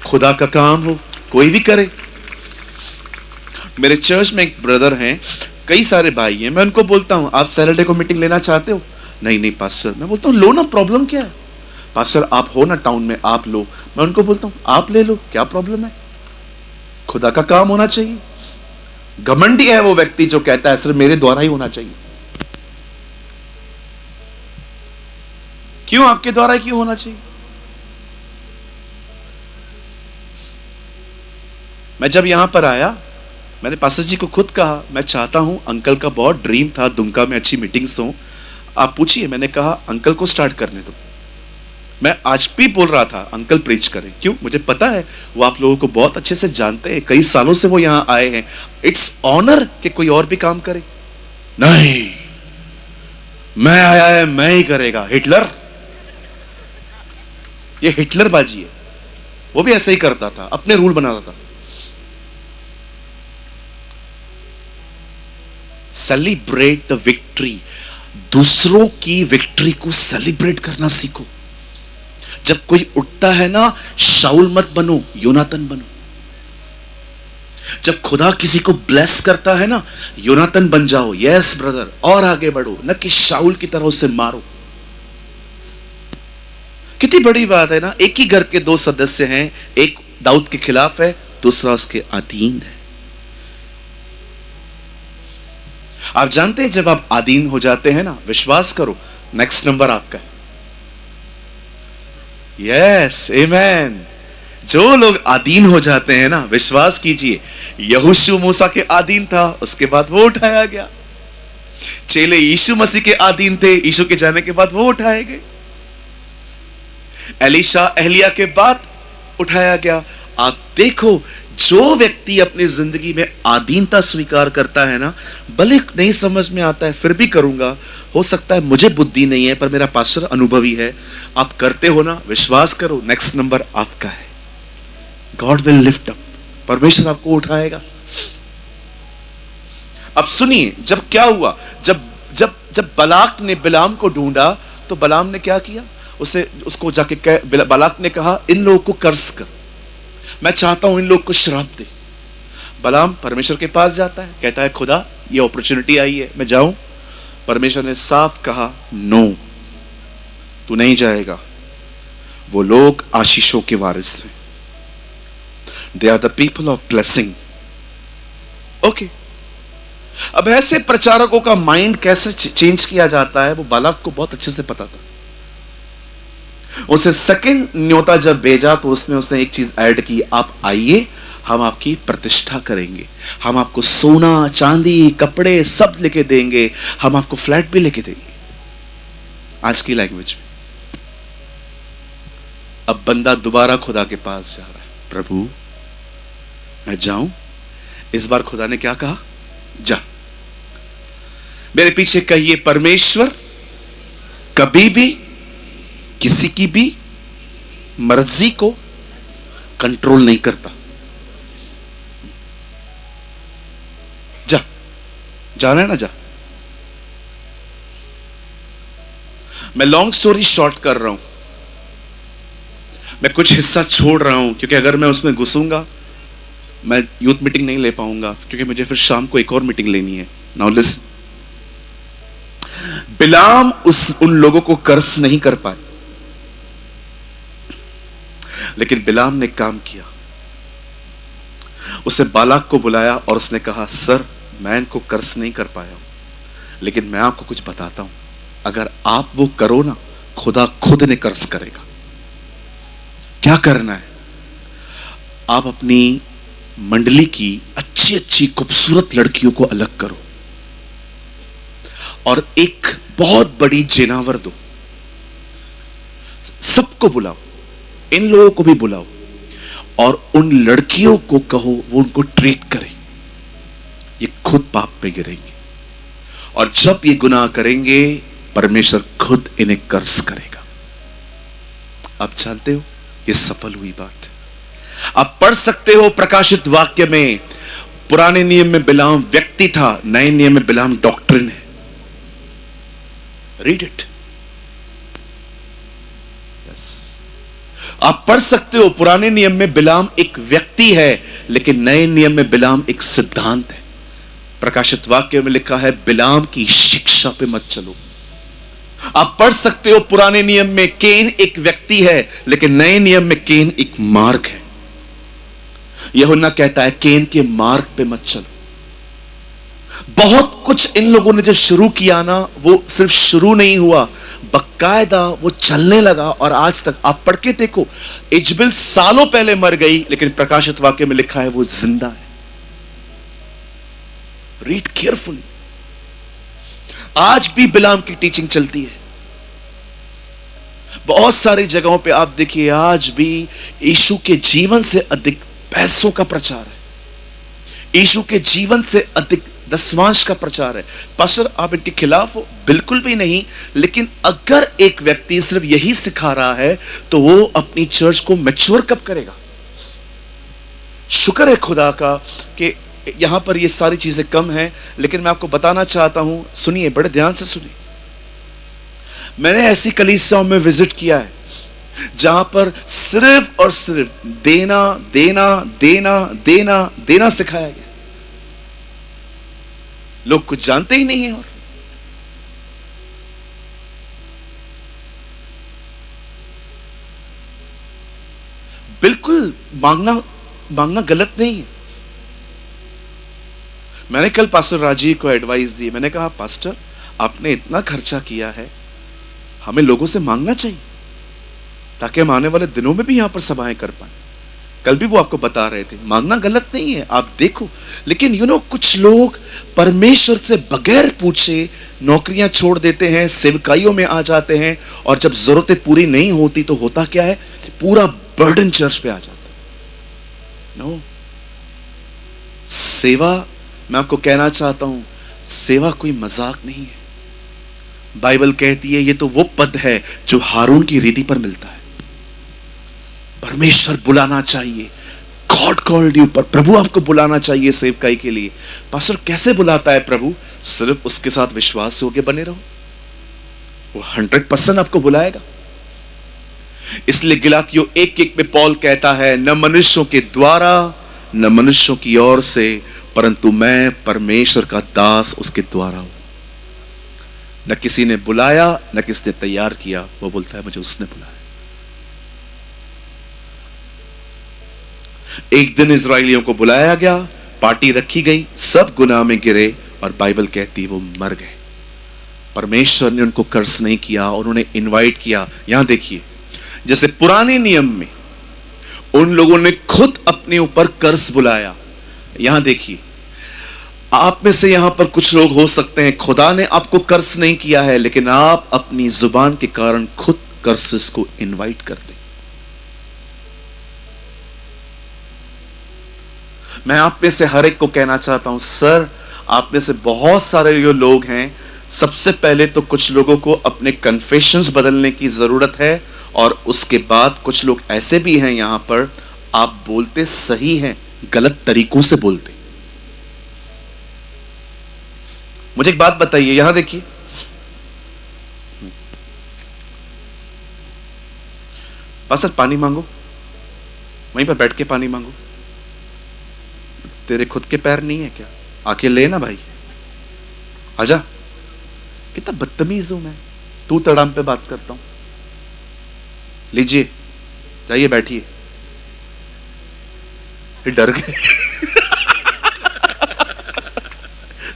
खुदा का काम हो कोई भी करे। मेरे चर्च में एक ब्रदर हैं, कई सारे भाई हैं, मैं उनको बोलता हूं आप सैटरडे को मीटिंग लेना चाहते हो? नहीं नहीं पास्टर। मैं बोलता हूं लो ना, प्रॉब्लम क्या है? पास्टर आप हो ना टाउन में, आप लो। मैं उनको बोलता हूं आप ले लो, क्या प्रॉब्लम है? खुदा का काम होना चाहिए। घमंडी है वो व्यक्ति जो कहता है सिर्फ मेरे द्वारा ही होना चाहिए। क्यों आपके द्वारा क्यों होना चाहिए? मैं जब यहां पर आया मैंने पास्टर जी को खुद कहा मैं चाहता हूं, अंकल का बहुत ड्रीम था दुमका में अच्छी मीटिंग्स हो, आप पूछिए। मैंने कहा अंकल को स्टार्ट करने दो। मैं आज भी बोल रहा था अंकल प्रीच करें, क्यों? मुझे पता है वो आप लोगों को बहुत अच्छे से जानते हैं, कई सालों से वो यहां आए हैं। इट्स ऑनर कि कोई और भी काम करे। नहीं मैं आया है मैं ही करेगा। हिटलर, ये हिटलर बाजी है। वो भी ऐसे ही करता था, अपने रूल बनाता था। सेलिब्रेट द विक्ट्री, दूसरों की विक्ट्री को सेलिब्रेट करना सीखो। जब कोई उठता है ना, शाऊल मत बनो, योनातन बनो। जब खुदा किसी को ब्लेस करता है ना, योनातन बन जाओ। यस ब्रदर, और आगे बढ़ो, न कि शाऊल की तरह उसे मारो। कितनी बड़ी बात है ना, एक ही घर के दो सदस्य हैं, एक दाऊद के खिलाफ है, दूसरा उसके अधीन है। आप जानते हैं जब आप अधीन हो जाते हैं ना, विश्वास करो नेक्स्ट नंबर आपका है। Yes amen. जो लोग अधीन हो जाते हैं ना, विश्वास कीजिए, यहोशू मूसा के अधीन था, उसके बाद वो उठाया गया। चेले यीशु मसीह के अधीन थे, यीशु के जाने के बाद वो उठाए गए। एलीशा एलिया के बाद उठाया गया। आप देखो, जो व्यक्ति अपनी जिंदगी में अधीनता स्वीकार करता है ना, भले नहीं समझ में आता है फिर भी करूंगा, हो सकता है मुझे बुद्धि नहीं है पर मेरा पास्टर अनुभवी है, आप करते हो ना, विश्वास करो नेक्स्ट नंबर आपका है। गॉड विल लिफ्ट अप, परमेश्वर आपको उठाएगा। अब सुनिए, जब क्या हुआ, जब जब जब बलाक ने बिलाम को ढूंढा तो बलाम ने क्या किया, उसको जाके बलाक ने कहा इन लोगों को कर्ज कर, मैं चाहता हूं इन लोग को श्राप दे। बलाम परमेश्वर के पास जाता है, कहता है खुदा ये अपॉर्चुनिटी आई है, मैं जाऊं? परमेश्वर ने साफ कहा नो, तू नहीं जाएगा। वो लोग आशीषों के वारिस थे। They are the people of blessing. Okay, अब ऐसे प्रचारकों का माइंड कैसे चेंज किया जाता है वो बालाक को बहुत अच्छे से पता था। उसे सेकंड न्योता जब भेजा तो उसने एक चीज ऐड की, आप आइए, हम आपकी प्रतिष्ठा करेंगे, हम आपको सोना चांदी कपड़े सब लेके देंगे, हम आपको फ्लैट भी लेके देंगे, आज की लैंग्वेज में। अब बंदा दोबारा खुदा के पास जा रहा है, प्रभु मैं जाऊं? इस बार खुदा ने क्या कहा, जा। मेरे पीछे कहिए, परमेश्वर कभी भी किसी की भी मर्जी को कंट्रोल नहीं करता। जा, जाना है ना, जा। मैं लॉन्ग स्टोरी शॉर्ट कर रहा हूं, मैं कुछ हिस्सा छोड़ रहा हूं क्योंकि अगर मैं उसमें घुसूंगा मैं यूथ मीटिंग नहीं ले पाऊंगा, क्योंकि मुझे फिर शाम को एक और मीटिंग लेनी है। नाउ लिसन, बिलाम उन लोगों को कर्स नहीं कर पाए, लेकिन बिलाम ने काम किया। उसे बालाक को बुलाया और उसने कहा, सर मैं इनको कर्स नहीं कर पाया हूं, लेकिन मैं आपको कुछ बताता हूं, अगर आप वो करो ना, खुदा खुद ने कर्स करेगा। क्या करना है? आप अपनी मंडली की अच्छी अच्छी खूबसूरत लड़कियों को अलग करो और एक बहुत बड़ी जेनावर दो, सबको बुलाओ, इन लोगों को भी बुलाओ और उन लड़कियों को कहो वो उनको ट्रीट करें। ये खुद पाप में गिरेंगे और जब ये गुनाह करेंगे परमेश्वर खुद इन्हें कर्स करेगा। आप जानते हो ये सफल हुई बात। आप पढ़ सकते हो प्रकाशित वाक्य में, पुराने नियम में बिलाम व्यक्ति था, नए नियम में बिलाम डॉक्ट्रिन है। Read it. आप पढ़ सकते हो पुराने नियम में बिलाम एक व्यक्ति है, लेकिन नए नियम में बिलाम एक सिद्धांत है। प्रकाशित वाक्य में लिखा है बिलाम की शिक्षा पे मत चलो। आप पढ़ सकते हो पुराने नियम में केन एक व्यक्ति है, लेकिन नए नियम में केन एक मार्ग है। यूहन्ना कहता है केन के मार्ग पे मत चलो। बहुत कुछ इन लोगों ने जो शुरू किया ना, वो सिर्फ शुरू नहीं हुआ, बकायदा वो चलने लगा और आज तक आप पढ़ के देखो, इजबेल सालों पहले मर गई, लेकिन प्रकाशित वाक्य में लिखा है वो जिंदा है। Read carefully. आज भी बिलाम की टीचिंग चलती है बहुत सारी जगहों पे। आप देखिए आज भी यीशु के जीवन से अधिक पैसों का प्रचार है, यीशु के जीवन से अधिक दशमांश का प्रचार है। पास्टर आप इनके खिलाफ हो? बिल्कुल भी नहीं, लेकिन अगर एक व्यक्ति सिर्फ यही सिखा रहा है तो वो अपनी चर्च को मैच्योर कब करेगा? शुक्र है खुदा का कि यहां पर ये सारी चीजें कम हैं, लेकिन मैं आपको बताना चाहता हूं, सुनिए, बड़े ध्यान से सुनिए। मैंने ऐसी कलीसियाओं में विजिट किया है जहां पर सिर्फ और सिर्फ देना देना देना देना देना सिखाया गया। लोग कुछ जानते ही नहीं है। और बिल्कुल मांगना गलत नहीं है। मैंने कल पास्टर राजीव को एडवाइस दी। मैंने कहा पास्टर आपने इतना खर्चा किया है, हमें लोगों से मांगना चाहिए ताकि हम आने वाले दिनों में भी यहां पर सभाएं कर पाए। कल भी वो आपको बता रहे थे, मांगना गलत नहीं है, आप देखो। लेकिन कुछ लोग परमेश्वर से बगैर पूछे नौकरियां छोड़ देते हैं, सेवकाइयों में आ जाते हैं, और जब जरूरतें पूरी नहीं होती तो होता क्या है, पूरा बर्डन चर्च पे आ जाता है। नो, सेवा, मैं आपको कहना चाहता हूं, सेवा कोई मजाक नहीं है। बाइबल कहती है ये तो वो पद है जो हारून की रीति पर मिलता है। परमेश्वर बुलाना चाहिए, गॉड कॉल्ड यू, पर प्रभु आपको बुलाना चाहिए सेवकाई के लिए। पास्टर कैसे बुलाता है प्रभु? सिर्फ उसके साथ विश्वास होके बने रहो, वो 100% आपको बुलाएगा। इसलिए गलातियों 1:1 में पौल कहता है, न मनुष्यों के द्वारा न मनुष्यों की ओर से, परंतु मैं परमेश्वर का दास उसके द्वारा हूं। न किसी ने बुलाया न किसी ने तैयार किया, वो बोलता है मुझे उसने बुलाया। एक दिन इजराइलियों को बुलाया गया, पार्टी रखी गई, सब गुनाह में गिरे और बाइबल कहती है वो मर गए। परमेश्वर ने उनको कर्स नहीं किया, उन्होंने इनवाइट किया। यहां देखिए, जैसे पुराने नियम में उन लोगों ने खुद अपने ऊपर कर्स बुलाया, यहां देखिए आप में से यहां पर कुछ लोग हो सकते हैं खुदा ने आपको कर्स नहीं किया है, लेकिन आप अपनी जुबान के कारण खुद कर्सेस को इनवाइट कर दें। मैं आप में से हर एक को कहना चाहता हूं, सर आप में से बहुत सारे जो लोग हैं सबसे पहले तो कुछ लोगों को अपने कन्फेशंस बदलने की जरूरत है, और उसके बाद कुछ लोग ऐसे भी हैं यहां पर, आप बोलते सही हैं, गलत तरीकों से बोलते। मुझे एक बात बताइए, यहां देखिए, पास्टर पानी मांगो, वहीं पर बैठ के पानी मांगो। तेरे खुद के पैर नहीं है क्या? आके ले ना भाई, आजा। कितना बदतमीज हूं मैं, तू तड़ाम पे बात करता हूं। लीजिए, जाइए बैठिए। डर गए।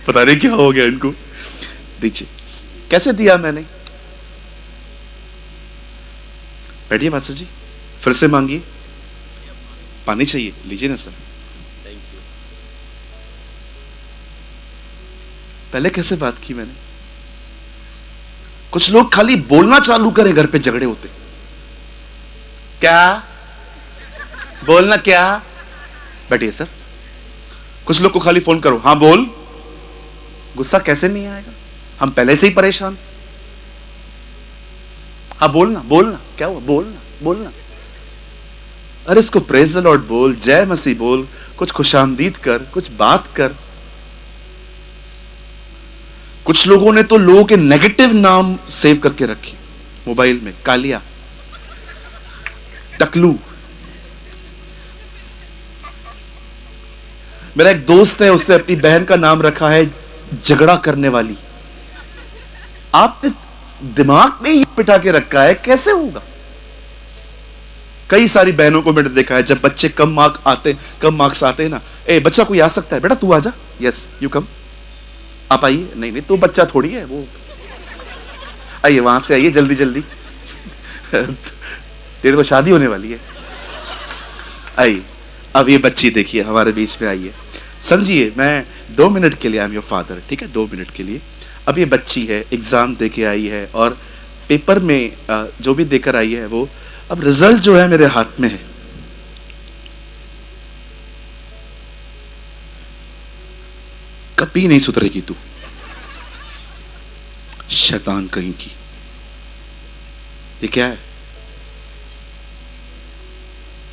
पता नहीं क्या हो गया इनको। दीजिए, कैसे दिया मैंने? बैठिए मास्टर जी, फिर से मांगिए। पानी चाहिए? लीजिए ना सर। Thank you. पहले कैसे बात की मैंने? कुछ लोग खाली बोलना चालू करें, घर पे झगड़े होते। क्या बोलना? क्या? बैठिए सर। कुछ लोग को खाली फोन करो, हाँ बोल। गुस्सा कैसे नहीं आएगा? हम पहले से ही परेशान। हाँ बोलना, बोलना। क्या हुआ? बोलना, बोलना। अरे इसको प्रेज द लॉर्ड बोल, जय मसीह बोल, कुछ खुशामदीद कर, कुछ बात कर। कुछ लोगों ने तो लोगों के नेगेटिव नाम सेव करके रखे मोबाइल में। कालिया, टकलू। मेरा एक दोस्त है, उससे अपनी बहन का नाम रखा है झगड़ा करने वाली। आपने दिमाग में ये बिठा के रखा है, कैसे होगा? कई सारी बहनों को मैंने देखा है, जब बच्चे कम मार्क्स आते हैं ना, ए बच्चा कोई आ सकता है, बेटा तू आजा। Yes you come. आप आइए। नहीं नहीं, तू बच्चा थोड़ी है वो। आइए, वहां से आइए जल्दी जल्दी। तेरे तो शादी होने वाली है। आइए, अब ये बच्ची देखिए हमारे बीच में आई है। समझिए, मैं 2 मिनट के लिए आई एम योर फादर, ठीक है? 2 मिनट के लिए। अब ये बच्ची है, एग्जाम दे के आई है, और पेपर में जो भी देकर आई है वो, अब रिजल्ट जो है मेरे हाथ में है। कभी नहीं सुधरेगी तू, शैतान कहीं की। ये क्या है?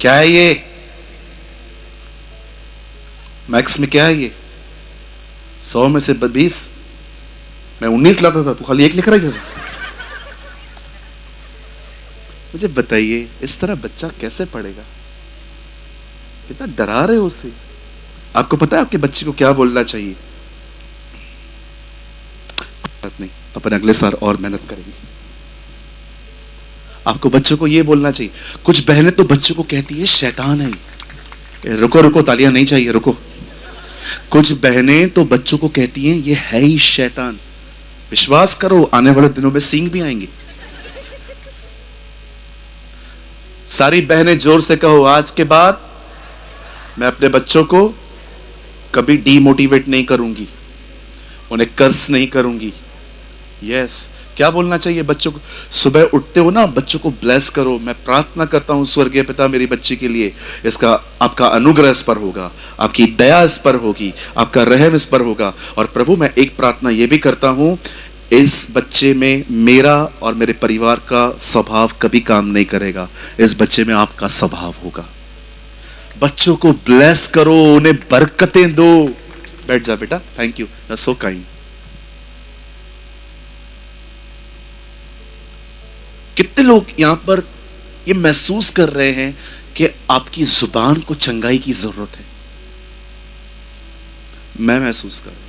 क्या है ये? मैक्स में क्या है ये? 100 में से 20, मैं 19 लाता था, तू खाली 1 लिख रहा था। मुझे बताइए, इस तरह बच्चा कैसे पढ़ेगा? कितना डरा रहे हो उससे। आपको पता है आपके बच्चे को क्या बोलना चाहिए? बात नहीं, अपन अगले साल और मेहनत करेंगे। आपको बच्चों को यह बोलना चाहिए। कुछ बहनें तो बच्चों को कहती है शैतान है। रुको रुको, तालियां नहीं चाहिए, रुको। कुछ बहनें तो बच्चों को कहती हैं ये है ही शैतान। विश्वास करो, आने वाले दिनों में सींग भी आएंगे। सारी बहनें जोर से कहो, आज के बाद मैं अपने बच्चों को कभी डीमोटिवेट नहीं करूंगी, उन्हें कर्स नहीं करूंगी। यस, क्या बोलना चाहिए बच्चों को? सुबह उठते हो ना, बच्चों को ब्लेस करो। मैं प्रार्थना करता हूं स्वर्गीय पिता, मेरी बच्ची के लिए इसका आपका अनुग्रह इस पर होगा, आपकी दया इस पर होगी, आपका रहम इस पर होगा। और प्रभु, मैं एक प्रार्थना यह भी करता हूं, इस बच्चे में मेरा और मेरे परिवार का स्वभाव कभी काम नहीं करेगा, इस बच्चे में आपका स्वभाव होगा। बच्चों को ब्लेस करो, उन्हें बरकतें दो। बैठ जा बेटा, थैंक यू, सो काइंड। कितने लोग यहां पर ये महसूस कर रहे हैं कि आपकी जुबान को चंगाई की जरूरत है? मैं महसूस कर रहा हूं।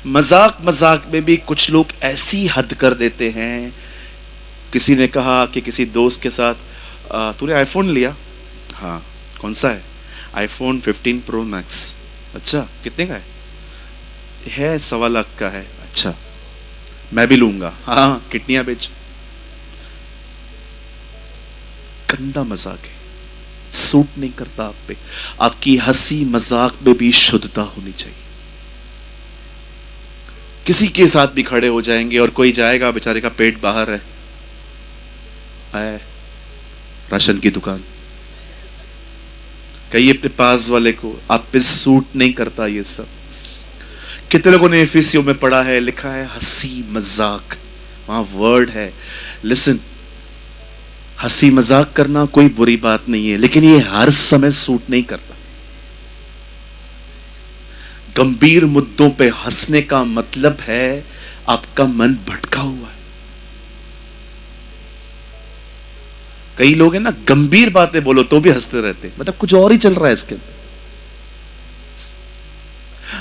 मजाक मजाक में भी कुछ लोग ऐसी हद कर देते हैं। किसी ने कहा कि किसी दोस्त के साथ, तूने आईफोन लिया? हाँ। कौन सा है? IPhone 15 pro max. अच्छा, कितने का है? 1.25 लाख का है। अच्छा, मैं भी लूंगा। हाँ, किडनियां बेच। गंदा मजाक है, सूट नहीं करता आप पे। आपकी हंसी मजाक में भी शुद्धता होनी चाहिए। किसी के साथ भी खड़े हो जाएंगे और कोई जाएगा, बेचारे का पेट बाहर है, आए राशन की दुकान, कहिए अपने पास वाले को, आप पे सूट नहीं करता ये सब। कितने लोगों ने एफिसियों में पढ़ा है, लिखा है हंसी मजाक, वहां वर्ड है। लिसन, हंसी मजाक करना कोई बुरी बात नहीं है, लेकिन ये हर समय सूट नहीं करता। गंभीर मुद्दों पे हंसने का मतलब है आपका मन भटका हुआ है। कई लोग हैं ना, गंभीर बातें बोलो तो भी हंसते रहते, मतलब कुछ और ही चल रहा है इसके अंदर।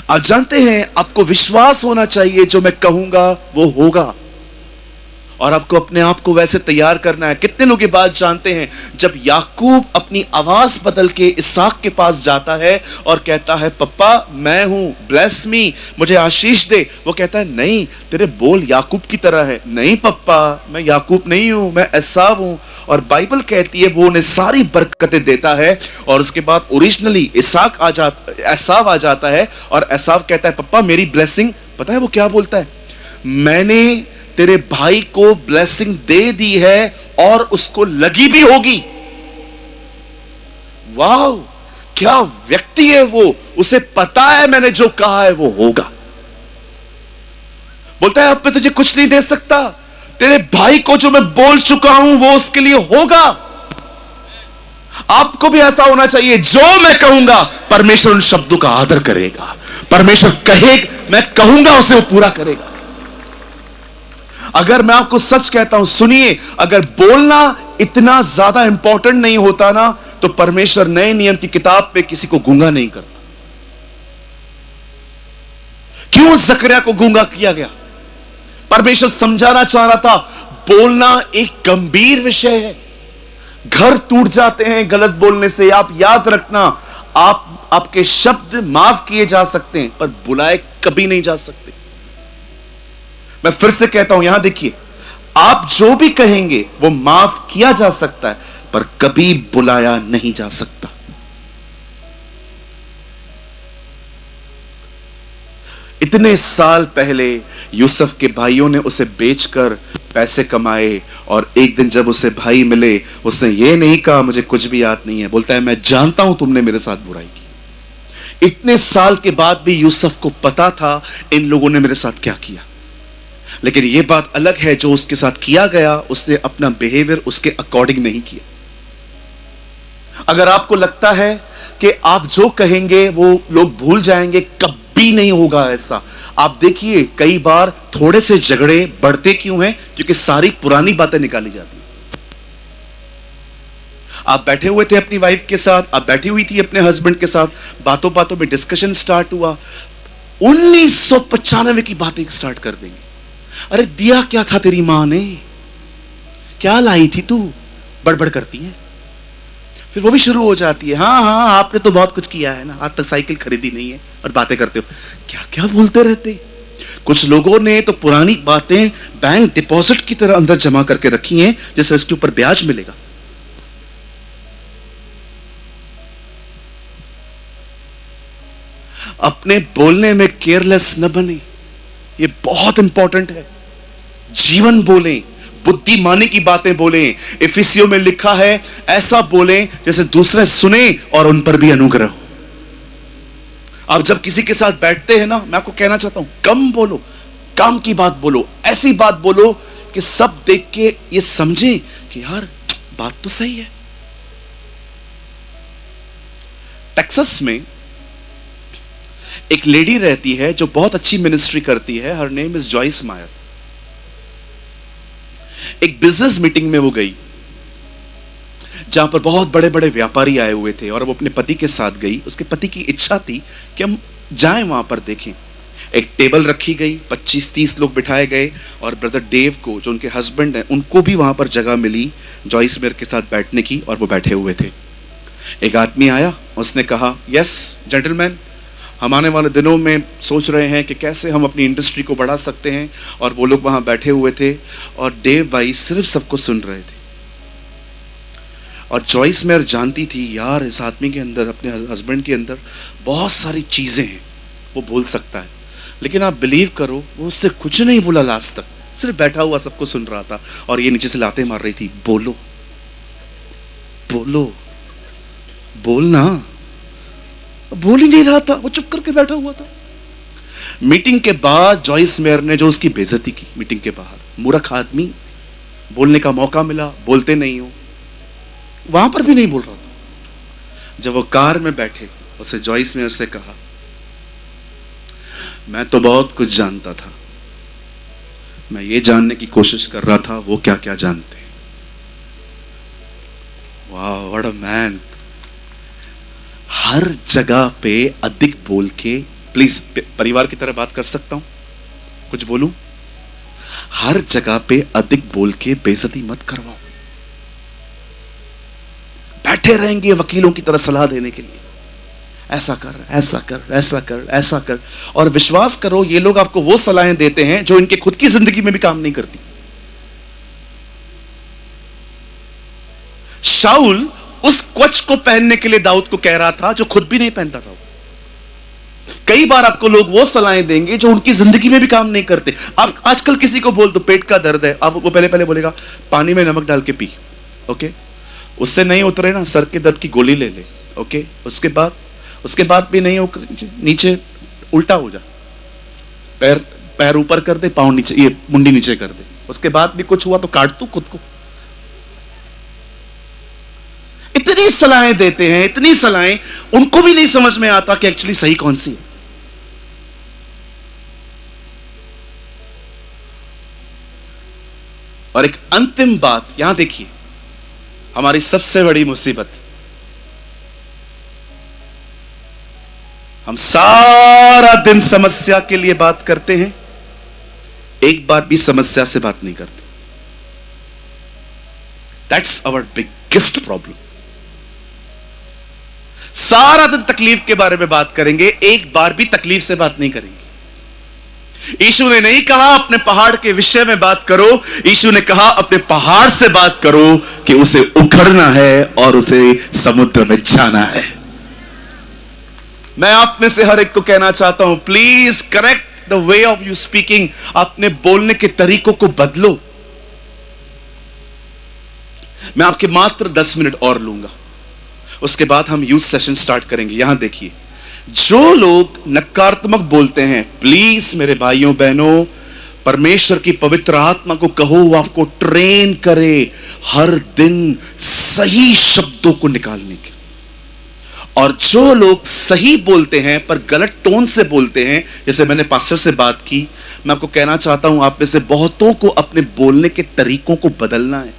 आप जानते हैं, आपको विश्वास होना चाहिए जो मैं कहूंगा वो होगा, और आपको अपने आप को वैसे तैयार करना है। कितने लोग ये बात जानते हैं, जब याकूब अपनी आवाज बदल के इसहाक के पास जाता है और कहता है पप्पा मैं हूं, ब्लेस मी, मुझे आशीष दे, वो कहता है नहीं, तेरे बोल याकूब की तरह है। नहीं पप्पा, मैं याकूब नहीं हूं, मैं एसाव हूं। और बाइबल कहती है वो उन्हें सारी बरकतें देता है, और उसके बाद ओरिजिनली एसाव आ जाता है, और एसाव कहता है पप्पा मेरी ब्लेसिंग, पता है वो क्या बोलता है, मैंने तेरे भाई को ब्लेसिंग दे दी है और उसको लगी भी होगी। वाह, क्या व्यक्ति है वो, उसे पता है मैंने जो कहा है वो होगा। बोलता है अब मैं तुझे कुछ नहीं दे सकता, तेरे भाई को जो मैं बोल चुका हूं वो उसके लिए होगा। आपको भी ऐसा होना चाहिए, जो मैं कहूंगा परमेश्वर उन शब्दों का आदर करेगा। परमेश्वर कहे, मैं कहूंगा उसे वो पूरा करेगा। अगर मैं आपको सच कहता हूं, सुनिए, अगर बोलना इतना ज्यादा इंपॉर्टेंट नहीं होता ना, तो परमेश्वर नए नियम की किताब पे किसी को गूंगा नहीं करता। क्यों जकरिया को गूंगा किया गया? परमेश्वर समझाना चाह रहा था, बोलना एक गंभीर विषय है। घर टूट जाते हैं गलत बोलने से। आप याद रखना, आपके शब्द माफ किए जा सकते हैं पर बुलाए कभी नहीं जा सकते। मैं फिर से कहता हूं, यहां देखिए, आप जो भी कहेंगे वो माफ किया जा सकता है पर कभी बुलाया नहीं जा सकता। इतने साल पहले यूसुफ के भाइयों ने उसे बेचकर पैसे कमाए, और एक दिन जब उसे भाई मिले, उसने ये नहीं कहा मुझे कुछ भी याद नहीं है, बोलता है मैं जानता हूं तुमने मेरे साथ बुराई की। इतने साल के बाद भी यूसुफ को पता था इन लोगों ने मेरे साथ क्या किया, लेकिन यह बात अलग है जो उसके साथ किया गया, उसने अपना बिहेवियर उसके अकॉर्डिंग नहीं किया। अगर आपको लगता है कि आप जो कहेंगे वो लोग भूल जाएंगे, कभी नहीं होगा ऐसा। आप देखिए, कई बार थोड़े से झगड़े बढ़ते क्यों हैं? क्योंकि सारी पुरानी बातें निकाली जाती हैं। आप बैठे हुए थे अपनी वाइफ के साथ, आप बैठी हुई थी अपने हस्बैंड के साथ, बातों बातों में डिस्कशन स्टार्ट हुआ, 1995 की बातें स्टार्ट कर देंगे। अरे दिया क्या था तेरी मां ने, क्या लाई थी तू, बड़बड़ करती है। फिर वो भी शुरू हो जाती है, हाँ हाँ आपने तो बहुत कुछ किया है ना, आज तक साइकिल खरीदी नहीं है, और बातें करते हो, क्या क्या बोलते रहते। कुछ लोगों ने तो पुरानी बातें बैंक डिपॉजिट की तरह अंदर जमा करके रखी हैं, जैसे इसके ऊपर ब्याज मिलेगा। अपने बोलने में केयरलेस न बने, ये बहुत इंपॉर्टेंट है। जीवन बोलें, बुद्धिमानी की बातें बोलें। इफिसियों में लिखा है ऐसा बोलें जैसे दूसरे सुने और उन पर भी अनुग्रह हो। आप जब किसी के साथ बैठते हैं ना, मैं आपको कहना चाहता हूं, कम बोलो, काम की बात बोलो, ऐसी बात बोलो कि सब देख के ये समझें कि यार बात तो सही है। टेक्सास में एक लेडी रहती है जो बहुत अच्छी मिनिस्ट्री करती है, हर नेम इज जॉइस मायर। एक बिजनेस मीटिंग में वो गई जहां पर बहुत बड़े बड़े व्यापारी आए हुए थे, और वो अपने पति के साथ गई। उसके पति की इच्छा थी कि हम जाएं वहां पर देखें। एक टेबल रखी गई, 25-30 लोग बिठाए गए, और ब्रदर डेव को, जो उनके हस्बैंड हैं, उनको भी वहां पर जगह मिली जॉइस मेयर के साथ बैठने की, और वो बैठे हुए थे। एक आदमी आया, उसने कहा यस जेंटलमैन, हम आने वाले दिनों में सोच रहे हैं कि कैसे हम अपनी इंडस्ट्री को बढ़ा सकते हैं। और वो लोग वहां बैठे हुए थे और डेव भाई सिर्फ सबको सुन रहे थे। और जॉइस मेयर जानती थी यार इस आदमी के अंदर, अपने हस्बैंड के अंदर बहुत सारी चीजें हैं, वो बोल सकता है। लेकिन आप बिलीव करो, वो उससे कुछ नहीं बोला लास्ट तक, सिर्फ बैठा हुआ सबको सुन रहा था। और ये नीचे से लाते मार रही थी, बोलो बोलो बोलना। बोल ही नहीं रहा था, वो चुप करके बैठा हुआ था। मीटिंग के बाद जॉइस मेयर ने जो उसकी बेइज्जती की मीटिंग के बाहर, मूर्ख आदमी, बोलने का मौका मिला, बोलते नहीं हो, वहां पर भी नहीं बोल रहा था। जब वो कार में बैठे, उसे जॉइस मेयर से कहा, मैं तो बहुत कुछ जानता था, मैं ये जानने की कोशिश कर रहा था वो क्या क्या जानते। वाह, व्हाट अ मैन। हर जगह पे अधिक बोल के, प्लीज परिवार की तरह बात कर सकता हूं, कुछ बोलूं? हर जगह पे अधिक बोल के बेइज्जती मत करवाओ। बैठे रहेंगे वकीलों की तरह सलाह देने के लिए, ऐसा कर, ऐसा कर, ऐसा कर, ऐसा कर, और विश्वास करो ये लोग आपको वो सलाहें देते हैं जो इनके खुद की जिंदगी में भी काम नहीं करती। शाऊल उस कवच को पहनने के लिए दाऊद को कह रहा था जो खुद भी नहीं पहनता था। कई बार आपको लोग वो सलाहें देंगे जो उनकी जिंदगी में भी काम नहीं करते। आप आजकल किसी को बोल दो पेट का दर्द है, आप वो पहले बोलेगा पानी में नमक डाल के पी, ओके? उससे नहीं उतरे ना, सर के दर्द की गोली ले ले, ओके? उसके बाद भी नहीं उतरे, नीचे उल्टा हो जा, पैर ऊपर कर दे, पाँव नीचे, ये मुंडी नीचे कर दे, उसके बाद भी कुछ हुआ तो काट तू खुद को। इतनी सलाहें देते हैं, इतनी सलाहें, उनको भी नहीं समझ में आता कि एक्चुअली सही कौन सी है। और एक अंतिम बात यहां देखिए, हमारी सबसे बड़ी मुसीबत, हम सारा दिन समस्या के लिए बात करते हैं, एक बार भी समस्या से बात नहीं करते। That's our biggest problem. सारा दिन तकलीफ के बारे में बात करेंगे, एक बार भी तकलीफ से बात नहीं करेंगे। यीशु ने नहीं कहा अपने पहाड़ के विषय में बात करो, यीशु ने कहा अपने पहाड़ से बात करो कि उसे उखड़ना है और उसे समुद्र में जाना है। मैं आप में से हर एक को कहना चाहता हूं, please correct the way of you speaking. अपने बोलने के तरीकों को बदलो। मैं आपके मात्र 10 मिनट और लूंगा, उसके बाद हम यूथ सेशन स्टार्ट करेंगे। यहां देखिए, जो लोग नकारात्मक बोलते हैं, प्लीज मेरे भाइयों बहनों, परमेश्वर की पवित्र आत्मा को कहो वो आपको ट्रेन करे हर दिन सही शब्दों को निकालने के। और जो लोग सही बोलते हैं पर गलत टोन से बोलते हैं, जैसे मैंने पास्टर से बात की, मैं आपको कहना चाहता हूं, आप में से बहुतों को अपने बोलने के तरीकों को बदलना है।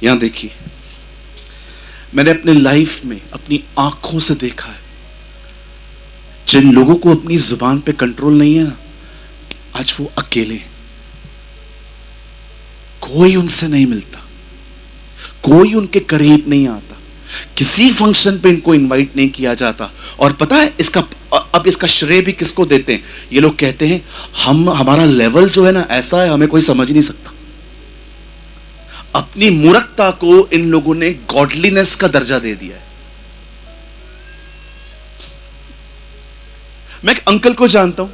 यहां देखिए, मैंने अपने लाइफ में अपनी आंखों से देखा है, जिन लोगों को अपनी जुबान पे कंट्रोल नहीं है ना, आज वो अकेले हैं। कोई उनसे नहीं मिलता, कोई उनके करीब नहीं आता, किसी फंक्शन पे इनको इनवाइट नहीं किया जाता। और पता है इसका श्रेय भी किसको देते हैं? ये लोग कहते हैं हमारा लेवल जो है ना ऐसा है, हमें कोई समझ नहीं सकता। अपनी मूर्खता को इन लोगों ने गॉडलीनेस का दर्जा दे दिया है। मैं एक अंकल को जानता हूं,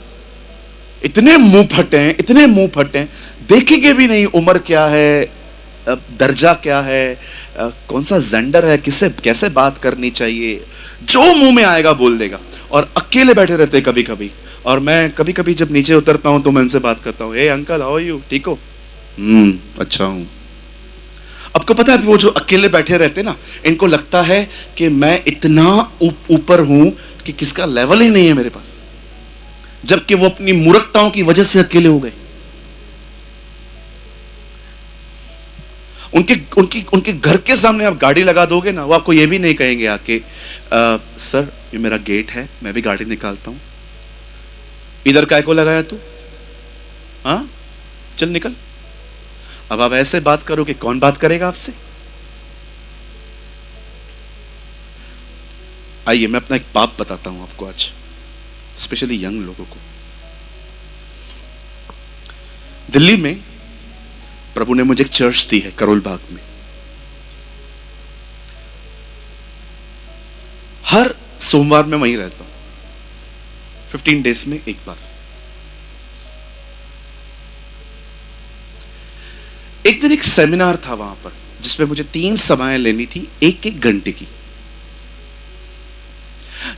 इतने मुंह फटे हैं, इतने मुंह फटे हैं, देखेंगे भी नहीं उम्र क्या है, दर्जा क्या है, कौन सा जेंडर है, किससे कैसे बात करनी चाहिए, जो मुंह में आएगा बोल देगा। और अकेले बैठे रहते हैं कभी कभी। और मैं कभी कभी जब नीचे उतरता हूं तो मैं उनसे बात करता हूं, हे अंकल हाउ आर यू, ठीक हो? अच्छा हूं। आपको पता है वो जो अकेले बैठे रहते ना, इनको लगता है कि मैं इतना ऊपर हूं कि किसका लेवल ही नहीं है मेरे पास, जबकि वो अपनी मूर्खताओं की वजह से अकेले हो गए। उनके घर के सामने आप गाड़ी लगा दोगे ना, वो आपको ये भी नहीं कहेंगे आके सर ये मेरा गेट है, मैं भी गाड़ी निकालता हूं, इधर काय को लगाया तू, हाँ चल निकल। अब आप ऐसे बात करोगे, कौन बात करेगा आपसे? आइए मैं अपना एक पाप बताता हूं आपको आज, स्पेशली यंग लोगों को। दिल्ली में प्रभु ने मुझे एक चर्च दी है करोल बाग में। हर सोमवार में वहीं रहता हूं, 15 डेज में एक बार। एक दिन एक सेमिनार था वहां पर, जिसमें मुझे 3 सभाएं लेनी थी, 1-1 घंटे की।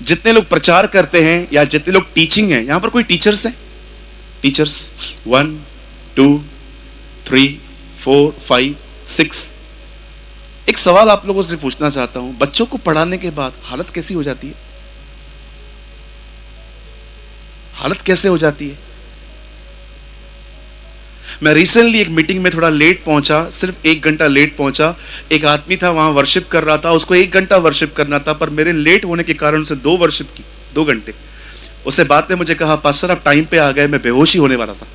जितने लोग प्रचार करते हैं या जितने लोग टीचिंग है, यहां पर कोई टीचर्स हैं? टीचर्स 1 2 3 4 5 6। एक सवाल आप लोगों से पूछना चाहता हूं, बच्चों को पढ़ाने के बाद हालत कैसी हो जाती है? हालत कैसे हो जाती है? मैं रिसेंटली एक मीटिंग में थोड़ा लेट पहुंचा, सिर्फ 1 घंटा लेट पहुंचा। एक आदमी था वहां वर्शिप कर रहा था, उसको 1 घंटा वर्शिप करना था, पर मेरे लेट होने के कारण से 2 वर्शिप की 2 घंटे। उससे बाद में मुझे कहा, पास्टर आप टाइम पे आ गए, मैं बेहोश ही होने वाला था।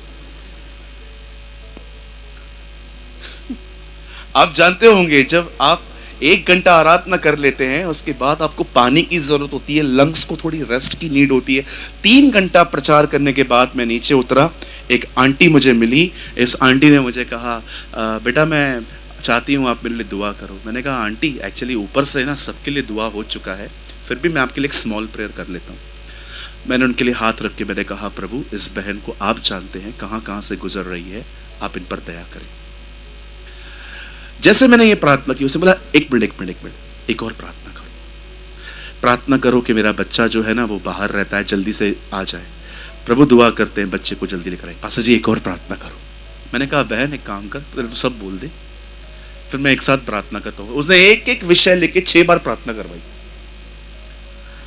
आप जानते होंगे जब आप 1 घंटा आराधना कर लेते हैं, उसके बाद आपको पानी की जरूरत होती है, लंग्स को थोड़ी रेस्ट की नीड होती है। 3 घंटा प्रचार करने के बाद मैं नीचे उतरा, एक आंटी मुझे मिली। इस आंटी ने मुझे कहा, बेटा मैं चाहती हूँ आप मेरे लिए दुआ करो। मैंने कहा आंटी एक्चुअली ऊपर से ना सबके लिए दुआ हो चुका है, फिर भी मैं आपके लिए एक स्मॉल प्रेयर कर लेता हूँ। मैंने उनके लिए हाथ रख के मैंने कहा, प्रभु इस बहन को आप जानते हैं कहाँ कहाँ से गुजर रही है, आप इन पर दया करें। जैसे मैंने ये प्रार्थना की, उसने बोला एक मिनट, एक और प्रार्थना करो, प्रार्थना करो कि मेरा बच्चा जो है ना वो बाहर रहता है, जल्दी से आ जाए। प्रभु दुआ करते हैं बच्चे को जल्दी लेकर आए। पास्टर जी एक और प्रार्थना करो। मैंने कहा बहन एक काम कर, पहले तो सब बोल दे, फिर मैं एक साथ प्रार्थना करता हूँ। उसने एक एक विषय लेके 6 बार प्रार्थना करवाई।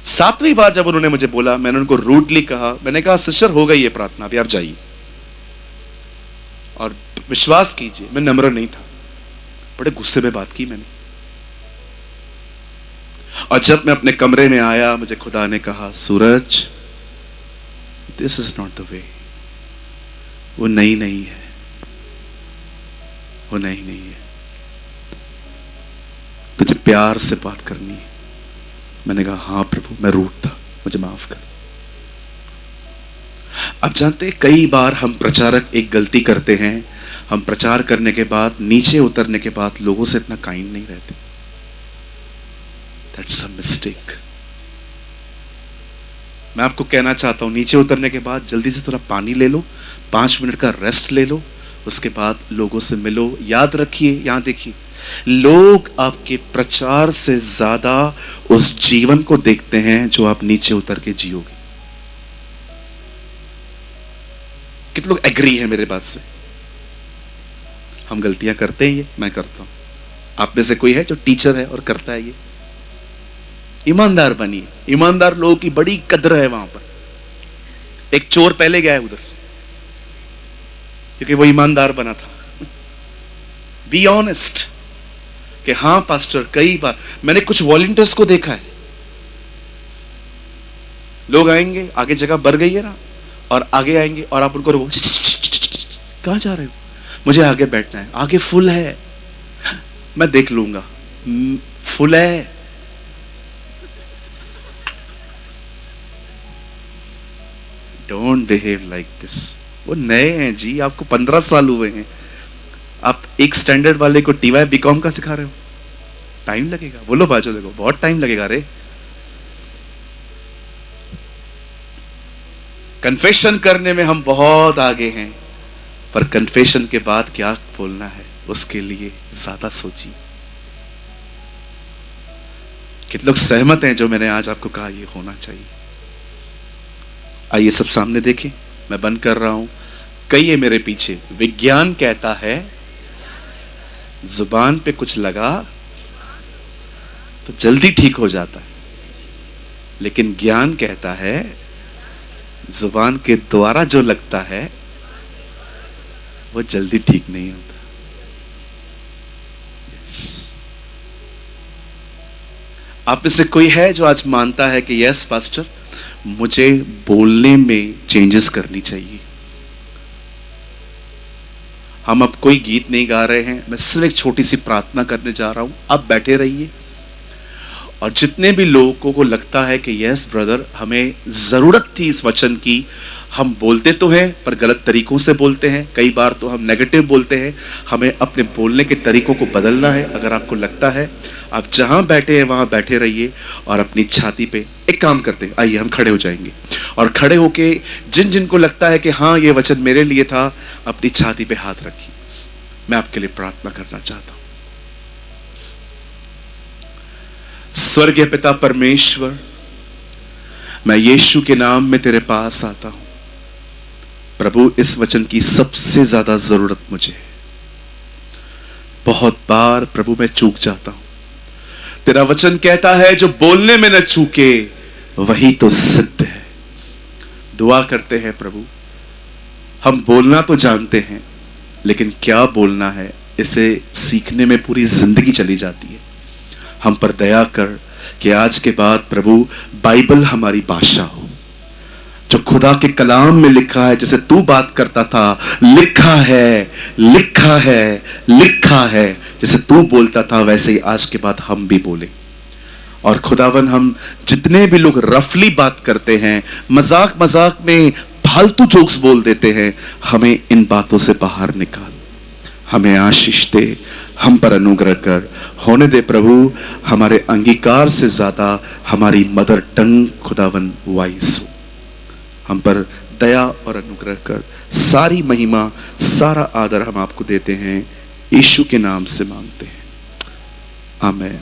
7वीं बार जब उन्होंने मुझे बोला, मैंने उनको रूडली कहा, मैंने कहा सिस्टर हो गई ये प्रार्थना, अभी आप जाइए। और विश्वास कीजिए मैं नम्र नहीं था, बड़े गुस्से में बात की मैंने। और जब मैं अपने कमरे में आया, मुझे खुदा ने कहा, Suraj this is not the way. वो नहीं है, वो नहीं है, तुझे प्यार से बात करनी है। मैंने कहा हाँ प्रभु मैं रूठ था, मुझे माफ कर। अब जानते हैं कई बार हम प्रचारक एक गलती करते हैं, हम प्रचार करने के बाद, नीचे उतरने के बाद लोगों से इतना काइंड नहीं रहते। That's a mistake. मैं आपको कहना चाहता हूं, नीचे उतरने के बाद जल्दी से थोड़ा पानी ले लो, 5 मिनट का रेस्ट ले लो, उसके बाद लोगों से मिलो। याद रखिए, यहां देखिए, लोग आपके प्रचार से ज्यादा उस जीवन को देखते हैं जो आप नीचे उतर के जियोगे। कितने लोग एग्री है मेरे बात से? हम गलतियां करते हैं, ये मैं करता हूं। आप में से कोई है जो टीचर है और करता है ये? ईमानदार बनिए। ईमानदार लोगों की बड़ी कदर है वहां पर। एक चोर पहले गया है उधर क्योंकि वो ईमानदार बना था। बी ऑनेस्ट कि हाँ पास्टर, कई बार मैंने कुछ वॉलंटियर्स को देखा है, लोग आएंगे, आगे जगह भर गई है ना, और आगे आएंगे और आप उनको रोको, कहां जा रहे हो? मुझे आगे बैठना है, आगे फुल है, मैं देख लूंगा, फुल है। Don't behave like this. वो नए हैं जी, आपको 15 साल हुए हैं, आप एक स्टैंडर्ड वाले को टीवाई बीकॉम का सिखा रहे हो, टाइम लगेगा। बोलो बाजू लगो, बहुत टाइम लगेगा रे। कन्फेशन करने में हम बहुत आगे हैं, पर कन्फेशन के बाद क्या बोलना है उसके लिए ज्यादा सोचिए। कितने लोग सहमत हैं जो मैंने आज आपको कहा ये होना चाहिए? आइए सब सामने देखें, मैं बंद कर रहा हूं। कहिए मेरे पीछे, विज्ञान कहता है जुबान पे कुछ लगा तो जल्दी ठीक हो जाता है, लेकिन ज्ञान कहता है जुबान के द्वारा जो लगता है वो जल्दी ठीक नहीं होता। आप में से कोई है जो आज मानता है कि यस पास्टर, मुझे बोलने में चेंजेस करनी चाहिए? हम अब कोई गीत नहीं गा रहे हैं, मैं सिर्फ एक छोटी सी प्रार्थना करने जा रहा हूं। आप बैठे रहिए, और जितने भी लोगों को लगता है कि यस ब्रदर हमें जरूरत थी इस वचन की, हम बोलते तो हैं पर गलत तरीकों से बोलते हैं, कई बार तो हम नेगेटिव बोलते हैं, हमें अपने बोलने के तरीकों को बदलना है। अगर आपको लगता है, आप जहां बैठे हैं वहां बैठे रहिए, और अपनी छाती पे एक काम करते हैं, आइए हम खड़े हो जाएंगे, और खड़े होके जिन जिन को लगता है कि हाँ ये वचन मेरे लिए था, अपनी छाती पे हाथ रखिए। मैं आपके लिए प्रार्थना करना चाहता हूं। स्वर्गीय पिता परमेश्वर, मैं यीशु के नाम में तेरे पास आता हूं। प्रभु, इस वचन की सबसे ज्यादा जरूरत मुझे है। बहुत बार प्रभु मैं चूक जाता हूं। तेरा वचन कहता है जो बोलने में न चूके वही तो सिद्ध है। दुआ करते हैं प्रभु, हम बोलना तो जानते हैं लेकिन क्या बोलना है इसे सीखने में पूरी जिंदगी चली जाती है। हम पर दया कर कि आज के बाद प्रभु बाइबल हमारी भाषा हो। जो खुदा के कलाम में लिखा है, जैसे तू बात करता था, लिखा है लिखा है लिखा है, जैसे तू बोलता था वैसे ही आज के बाद हम भी बोले। और खुदावन, हम जितने भी लोग रफली बात करते हैं, मजाक मजाक में फालतू जोक्स बोल देते हैं, हमें इन बातों से बाहर निकाल। हमें आशीष दे, हम पर अनुग्रह कर। होने दे प्रभु हमारे अंगीकार से ज्यादा हमारी मदर टंग खुदावन वाइस हो। हम पर दया और अनुग्रह कर। सारी महिमा सारा आदर हम आपको देते हैं, यीशु के नाम से मांगते हैं, आमीन।